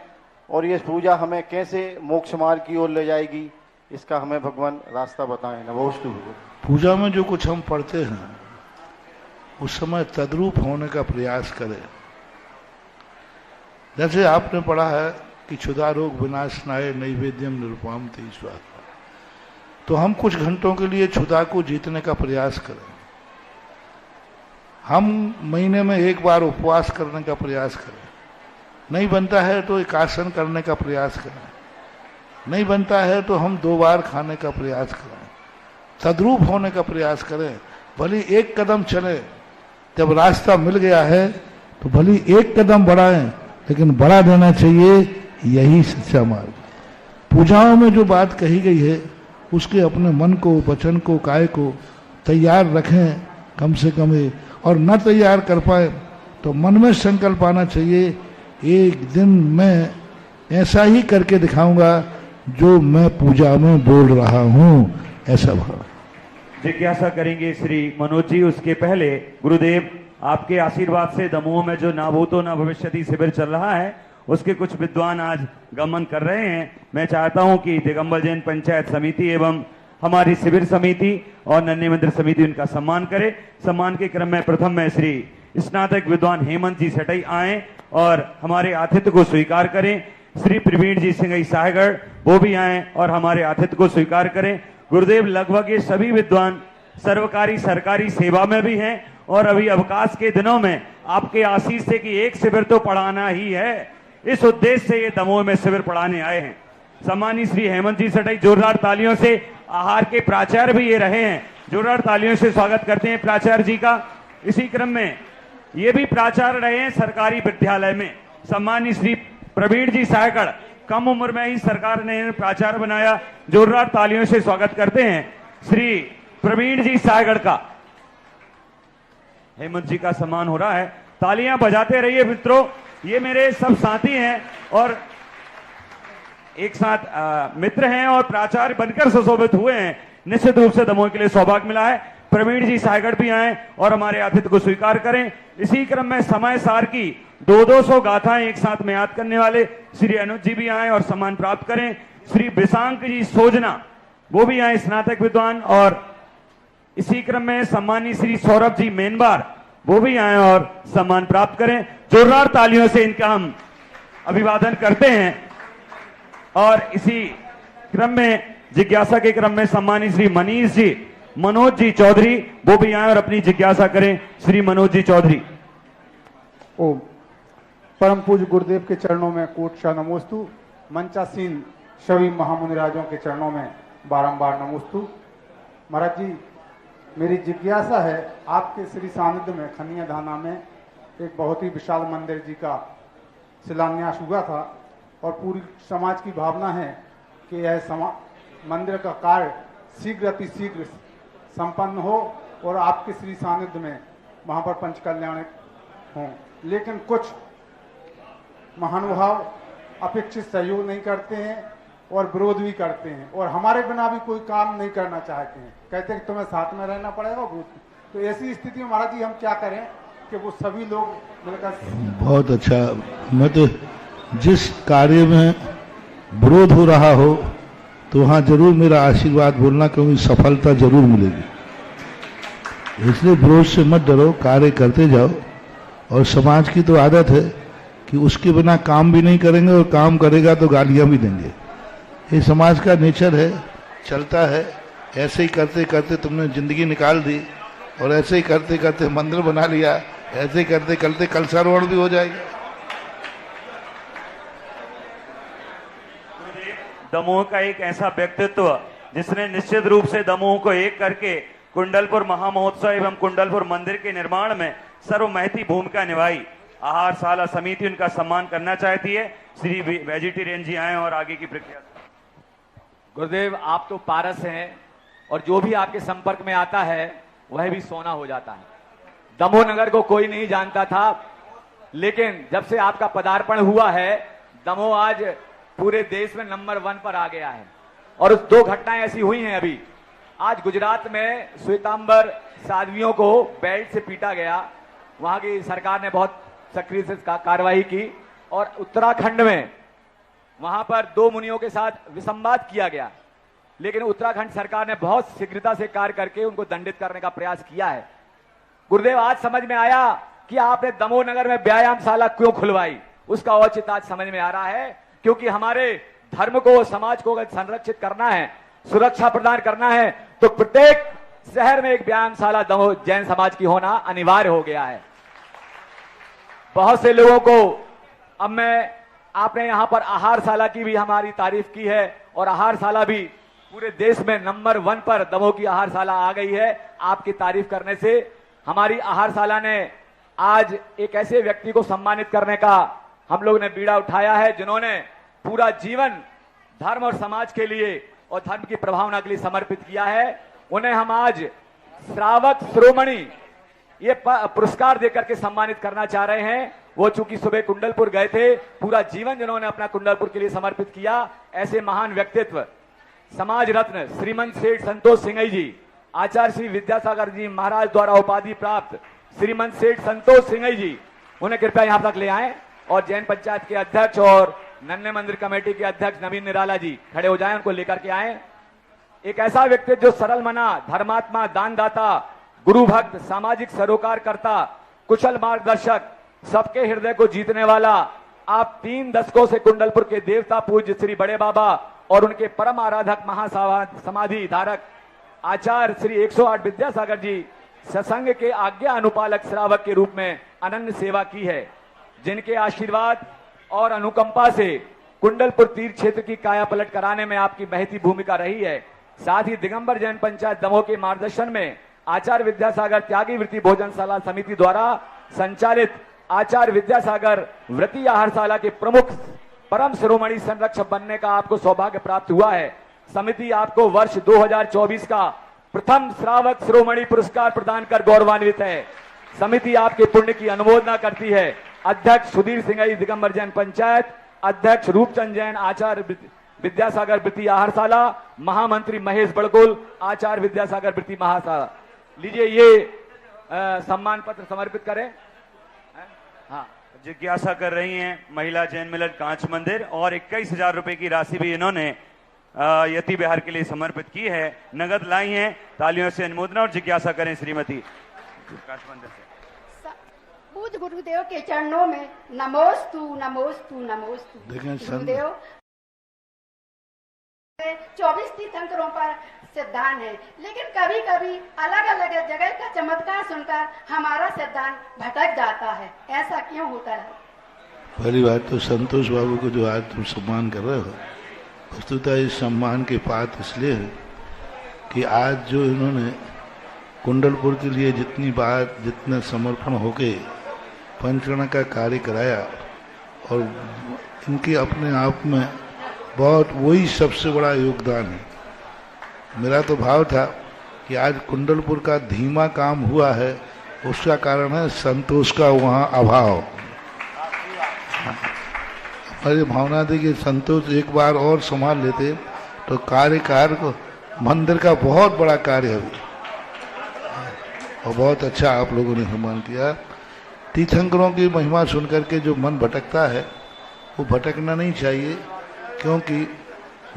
और ये पूजा हमें कैसे मोक्ष मार्ग की ओर ले जाएगी, इसका हमें भगवान रास्ता बताएं। नमोस्तु भगवान। पूजा में जो कुछ हम पढ़ते हैं उस समय तद्रूप होने का प्रयास करें। जैसे आपने पढ़ा है कि क्षुधा रोग विनाशनाय नैवेद्यम निरुपम ते स्वाहा, तो हम कुछ घंटों के लिए क्षुधा को जीतने का प्रयास करें। हम महीने में एक बार उपवास करने का प्रयास करें। नहीं बनता है तो एकासन करने का प्रयास करें। नहीं बनता है तो हम 2 बार खाने का प्रयास करें। तद्रूप होने का प्रयास करें। भले एक कदम चले, जब रास्ता मिल गया है तो भले एक कदम बढ़ाएं, लेकिन बढ़ा देना चाहिए। यही सच्चा मार्ग। पूजाओं में जो बात कही गई है उसके अपने मन को, वचन को, काय को तैयार रखें कम से कम। और न तैयार कर पाए तो मन में संकल्प आना चाहिए, एक दिन मैं ऐसा ही करके दिखाऊंगा जो मैं पूजा में बोल रहा हूं, ऐसा भाव। जिज्ञासा करेंगे श्री मनोज जी। उसके पहले गुरुदेव, आपके आशीर्वाद से दमोह में जो ना भूतो ना भविष्यति शिविर चल रहा है उसके कुछ विद्वान आज गमन कर रहे हैं। मैं चाहता हूं कि दिगंबर जैन पंचायत समिति एवं हमारी शिविर समिति और नन्हे मंदिर समिति उनका सम्मान करे। सम्मान के क्रम में प्रथम में श्री स्नातक विद्वान हेमंत जी सटई आए और हमारे आतिथ्य को स्वीकार करें। श्री प्रवीण जी सिंह साहगढ़ वो भी आए और हमारे आतिथ्य को स्वीकार करें। गुरुदेव, लगभग ये सभी विद्वान सर्वकारी सरकारी सेवा में भी हैं और अभी अवकाश के दिनों में आपके आशीष से कि एक शिविर तो पढ़ाना ही है, इस उद्देश्य से ये दमोह में शिविर पढ़ाने आए हैं। सम्मानित श्री हेमंत जी सटई, जोरदार तालियों से। आहार के प्राचार्य भी ये रहे हैं, जोरदार तालियों से स्वागत करते हैं प्राचार्य जी का। इसी क्रम में ये भी प्राचार्य रहे हैं सरकारी विद्यालय में। सम्मानित श्री प्रवीण जी सायगढ़, कम उम्र में ही सरकार ने इन्हें प्राचार्य बनाया। जोरदार तालियों से स्वागत करते हैं श्री प्रवीण जी सायगढ़ का। हेमंत जी का सम्मान हो रहा है, तालियां बजाते रहिए मित्रों। ये मेरे सब साथी हैं और एक साथ मित्र हैं और प्राचार्य बनकर सुशोभित हुए हैं। निश्चित रूप से दमोह के लिए सौभाग्य मिला है। प्रवीण जी सायगढ़ भी आए और हमारे आतिथ्य को स्वीकार करें। इसी क्रम में समय सार की 200 गाथाएं एक साथ में याद करने वाले श्री अनुज जी भी आए और सम्मान प्राप्त करें। श्री बिसांक जी सोजना वो भी आए, स्नातक विद्वान। और इसी क्रम में सम्मानित श्री सौरभ जी मेनबार वो भी आए और सम्मान प्राप्त करें। जोरदार तालियों से इनका हम अभिवादन करते हैं। और इसी क्रम में जिज्ञासा के क्रम में सम्मानित श्री मनीष जी मनोज जी चौधरी वो भी आए और अपनी जिज्ञासा करें। श्री मनोज जी चौधरी। ओम। परम पूज्य गुरुदेव के चरणों में कोटशा नमोस्तु। मंचासीन सभी महामुनिराजों के चरणों में बारंबार नमोस्तु। महाराज जी, मेरी जिज्ञासा है, आपके श्री सानिध्य में खनिया धाना में एक बहुत ही विशाल मंदिर जी का शिलान्यास हुआ था और पूरी समाज की भावना है कि यह मंदिर का कार्य शीघ्र अति शीघ्र संपन्न हो और आपके श्री सानिध्य में वहां पर पंच कल्याण हों। लेकिन कुछ महानुभाव अपेक्षित सहयोग नहीं करते हैं और विरोध भी करते हैं और हमारे बिना भी कोई काम नहीं करना चाहते हैं। कहते हैं कि तुम्हें साथ में रहना पड़ेगा। तो ऐसी स्थिति में महाराज जी हम क्या करें कि वो सभी लोग मिलकर। बहुत अच्छा। मैं तो जिस कार्य में विरोध हो रहा हो तो वहाँ जरूर मेरा आशीर्वाद बोलना, क्योंकि सफलता जरूर मिलेगी। इसलिए विरोध से मत डरो, कार्य करते जाओ। और समाज की तो आदत है कि उसके बिना काम भी नहीं करेंगे और काम करेगा तो गालियां भी देंगे। ये समाज का नेचर है, चलता है। ऐसे ही करते करते तुमने जिंदगी निकाल दी और ऐसे ही करते करते मंदिर बना लिया। ऐसे ही करते करते कलशारोहण भी हो जाएगा। दमोह का एक ऐसा व्यक्तित्व जिसने निश्चित रूप से दमोह को एक करके कुंडलपुर महामहोत्सव एवं कुंडलपुर मंदिर के निर्माण में सर्वमहती भूमिका निभाई। आहार शाला समिति उनका सम्मान करना चाहती है। श्री वेजिटेरियन जी आए और आगे की प्रक्रिया। गुरुदेव, आप तो पारस हैं और जो भी आपके संपर्क में आता है वह भी सोना हो जाता है। दमोह नगर को कोई नहीं जानता था, लेकिन जब से आपका पदार्पण हुआ है दमोह आज पूरे देश में नंबर 1 पर आ गया है। और 2 घटनाएं ऐसी हुई हैं अभी। आज गुजरात में श्वेतांबर साध्वियों को बेल्ट से पीटा गया, वहां की सरकार ने बहुत सक्रिय से कार्रवाई की। और उत्तराखंड में वहां पर 2 मुनियों के साथ विसंवाद किया गया, लेकिन उत्तराखंड सरकार ने बहुत शीघ्रता से कार्य करके उनको दंडित करने का प्रयास किया है। गुरुदेव, आज समझ में आया कि आपने दमोह नगर में व्यायामशाला क्यों खुलवाई। उसका औचित्य आज समझ में आ रहा है, क्योंकि हमारे धर्म को, समाज को अगर संरक्षित करना है, सुरक्षा प्रदान करना है, तो प्रत्येक शहर में एक व्यायामशाला दमोह जैन समाज की होना अनिवार्य हो गया है। बहुत से लोगों को अब आपने यहां पर आहारशाला की भी हमारी तारीफ की है और आहारशाला भी पूरे देश में नंबर 1 पर दमोह की आहारशाला आ गई है। आपकी तारीफ करने से हमारी आहारशाला ने आज एक ऐसे व्यक्ति को सम्मानित करने का हम लोग ने बीड़ा उठाया है, जिन्होंने पूरा जीवन धर्म और समाज के लिए और धर्म की प्रभावना के लिए समर्पित किया है। उन्हें हम आज श्रावक श्रोमणी ये पुरस्कार देकर के सम्मानित करना चाह रहे हैं। वो चूंकि सुबह कुंडलपुर गए थे, पूरा जीवन जिन्होंने अपना कुंडलपुर के लिए समर्पित किया, ऐसे महान व्यक्तित्व समाज रत्न श्रीमंत सेठ संतोष सिंह जी, आचार्य श्री विद्यासागर जी महाराज द्वारा उपाधि प्राप्त श्रीमंत सेठ संतोष सिंह जी, उन्हें कृपया यहां तक ले आए। और जैन पंचायत के अध्यक्ष और नन्हे मंदिर कमेटी के अध्यक्ष नवीन निराला जी खड़े हो जाएं, उनको लेकर के आए। एक ऐसा व्यक्ति जो सरल मना, धर्मात्मा, दानदाता, गुरु भक्त, सामाजिक सरोकारकर्ता, कुशल मार्गदर्शक, सबके हृदय को जीतने वाला। आप 3 दशकों से कुंडलपुर के देवता पूज्य श्री बड़े बाबा और उनके परम आराधक महासमाधि धारक आचार्य श्री 108 विद्यासागर जी सत्संग के आज्ञा अनुपालक श्रावक के रूप में अनन्य सेवा की है, जिनके आशीर्वाद और अनुकंपा से कुंडलपुर तीर्थ क्षेत्र की काया पलट कराने में आपकी महती भूमिका रही है। साथ ही दिगंबर जैन पंचायत दमोह के मार्गदर्शन में आचार्य विद्यासागर त्यागी वृत्ति भोजनशाला समिति द्वारा संचालित आचार्य विद्यासागर व्रती आहारशाला के प्रमुख परम शिरोमणि संरक्षक बनने का आपको सौभाग्य प्राप्त हुआ है। समिति आपको वर्ष 2024 का प्रथम श्रावक शिरोमणि पुरस्कार प्रदान कर गौरवान्वित है। समिति आपके पुण्य की अनुमोदना करती है। अध्यक्ष सुधीर सिंह दिगंबर जैन पंचायत, अध्यक्ष रूपचंद जैन आचार्य विद्यासागर वृत्ति आहारशाला, महामंत्री महेश बड़गोल आचार्य विद्यासागर वृत्ति महाशाला। लीजिए ये सम्मान पत्र समर्पित करें। हाँ, जिज्ञासा कर रही हैं महिला जैन मिलन कांच मंदिर और 21,000 रुपए की राशि भी इन्होंने यति बिहार के लिए समर्पित की है। नगद लाई हैं, तालियों से अनुमोदन और जिज्ञासा करें श्रीमती कांच मंदिर से। पूज्य गुरुदेव के चरणों में नमोस्तु नमोस्तु नमोस्तु। गुरुदेव 24 तीर्थंकरों पर सिद्धांत है, लेकिन कभी कभी अलग अलग जगह का चमत्कार सुनकर हमारा सिद्धांत भटक जाता है, ऐसा क्यों होता है? पहली बात तो संतोष बाबू को जो आज तुम सम्मान कर रहे हो, वस्तुतः इस सम्मान के पात्र इसलिए है कि आज जो इन्होंने कुंडलपुर के लिए जितनी बात जितना समर्पण होके पंचकर्म का कार्य कराया और इनके अपने आप में बहुत वही सबसे बड़ा योगदान है। मेरा तो भाव था कि आज कुंडलपुर का धीमा काम हुआ है, उसका कारण है संतोष का वहाँ अभाव। हमारी भावना थी कि संतोष एक बार और संभाल लेते तो कार्यकार को मंदिर का बहुत बड़ा कार्य है और बहुत अच्छा आप लोगों ने सम्मान किया। तीर्थंकरों की महिमा सुनकर के जो मन भटकता है वो भटकना नहीं चाहिए, क्योंकि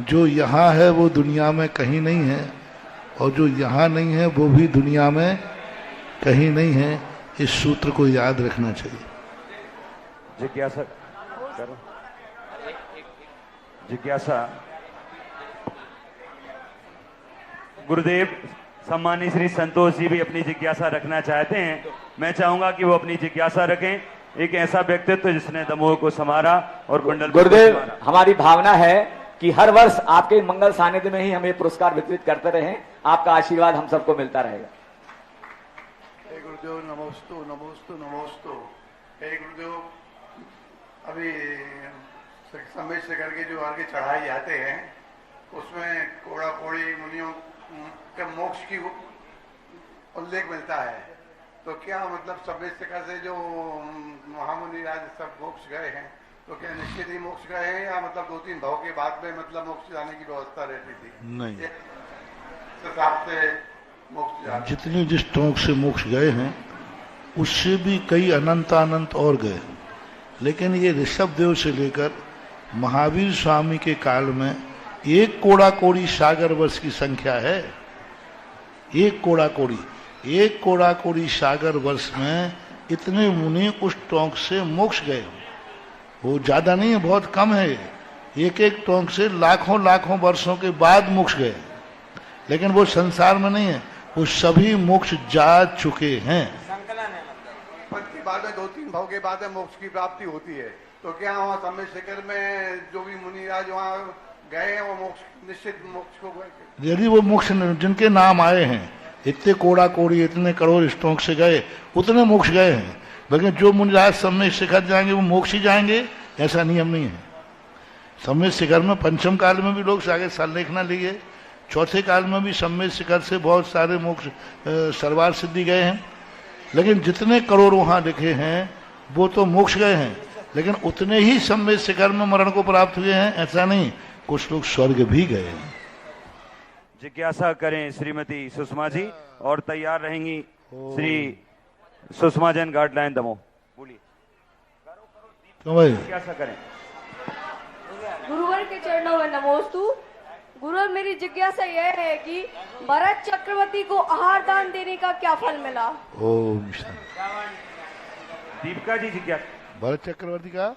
जो यहाँ है वो दुनिया में कहीं नहीं है और जो यहाँ नहीं है वो भी दुनिया में कहीं नहीं है। इस सूत्र को याद रखना चाहिए। जिज्ञासा करो। जिज्ञासा गुरुदेव सम्मानित श्री संतोष जी भी अपनी जिज्ञासा रखना चाहते हैं। मैं चाहूंगा कि वो अपनी जिज्ञासा रखें। एक ऐसा व्यक्तित्व जिसने दमोह को संवारा और कुंडलपुर गुरुदेव, हमारी भावना है कि हर वर्ष आपके मंगल सानिध्य में ही हम ये पुरस्कार वितरित करते रहें। आपका आशीर्वाद हम सबको मिलता रहेगा। हे गुरुदेव नमोस्तु नमोस्तु नमोस्तु। हे गुरुदेव, अभी समय से करके जो आगे चढ़ाई जाते हैं उसमें कोड़ा कोड़ी मुनियों के मोक्ष की उल्लेख मिलता है, तो क्या मतलब समय शिखर से जो महामुनि राज सब मोक्ष गए हैं तो क्या निश्चित ही मोक्ष गए हैं या मतलब 2-3 भाव के बाद में मतलब मोक्ष जाने की व्यवस्था रहती थी? नहीं, हिसाब से मोक्ष जाने जितने जिस टोंक से मोक्ष गए हैं उससे भी कई अनंत और गए, लेकिन ये ऋषभ देव से लेकर महावीर स्वामी के काल में एक कोड़ा कोड़ी सागर वर्ष की संख्या है। एक कोड़ा कोड़ी सागर वर्ष में इतने मुनि उस टोंक से मोक्ष गए। वो ज्यादा नहीं है, बहुत कम है। एक एक टोंक से लाखों वर्षों के बाद मोक्ष गए, लेकिन वो संसार में नहीं है, वो सभी मोक्ष जा चुके हैं। के बाद में 2-3 भाव के बाद में मोक्ष की प्राप्ति होती है, तो क्या वहाँ समय शिखर में जो भी मुनिराज वहाँ गए हैं वो मोक्ष निश्चित मोक्ष को गए? यदि वो मोक्ष जिनके नाम आए हैं, इतने कोड़ा कोड़ी इतने करोड़ स्टोंक से गए, उतने मोक्ष गए हैं। लेकिन जो मुनिराज समय शिखर जाएंगे वो मोक्ष ही जाएंगे, ऐसा नियम नहीं है। समय शिखर में पंचम काल में भी लोग आगे लेखना लिए, चौथे काल में भी समय शिखर से बहुत सारे मोक्ष सर्वार सिद्धि गए हैं, लेकिन जितने करोड़ वहाँ लिखे हैं वो तो मोक्ष गए हैं, लेकिन उतने ही समय शिखर में मरण को प्राप्त हुए हैं, ऐसा नहीं। कुछ लोग स्वर्ग भी गए हैं। जिज्ञासा करें श्रीमती सुषमा जी और तैयार रहेंगी श्री सुषमा जैन गाइडलाइन दमोह। बोलिए। जिज्ञासा करें। गुरुवर के चरणों में नमोस्तु। गुरुवर, मेरी जिज्ञासा यह है कि भरत चक्रवर्ती को आहार दान देने का क्या फल मिला? ओम दीपिका जी जिज्ञासा। भरत चक्रवर्ती का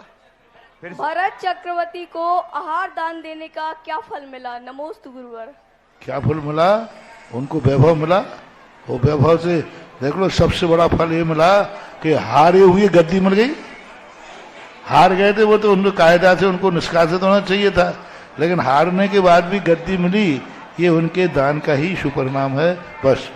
भरत चक्रवर्ती को आहार दान देने का क्या फल मिला? नमोस्तु गुरुवर। क्या फल मिला? उनको वैभव मिला। वो वैभव से देख लो, सबसे बड़ा फल ये मिला कि हारे हुए गद्दी मिल गई। हार गए थे वो तो उनको कायदा से उनको निष्कासित होना चाहिए था, लेकिन हारने के बाद भी गद्दी मिली, ये उनके दान का ही शुभ परिणाम है। बस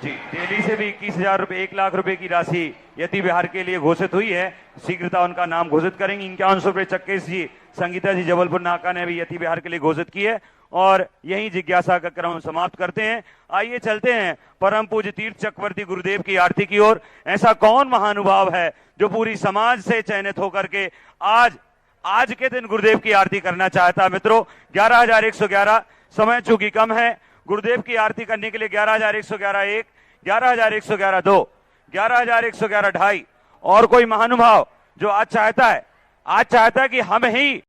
जी, दिल्ली से भी 21,000 रुपए 1 लाख रुपए की राशि यति विहार के लिए घोषित हुई है। शीघ्रता उनका नाम घोषित करेंगे। 51 रुपये चक्केश जी, संगीता जी जबलपुर नाका ने भी यति विहार के लिए घोषित की है। और यही जिज्ञासा का क्रम समाप्त करते हैं। आइए चलते हैं परम पूज्य तीर्थ चक्रवर्ती गुरुदेव की आरती की ओर। ऐसा कौन महानुभाव है जो पूरी समाज से चयनित होकर के आज के दिन गुरुदेव की आरती करना चाहता है। मित्रों 11,111, समय चूंकि कम है, गुरुदेव की आरती करने के लिए 11,111 1, 11,111 2, 11,111 2.5 और कोई महानुभाव जो आज चाहता है कि हम ही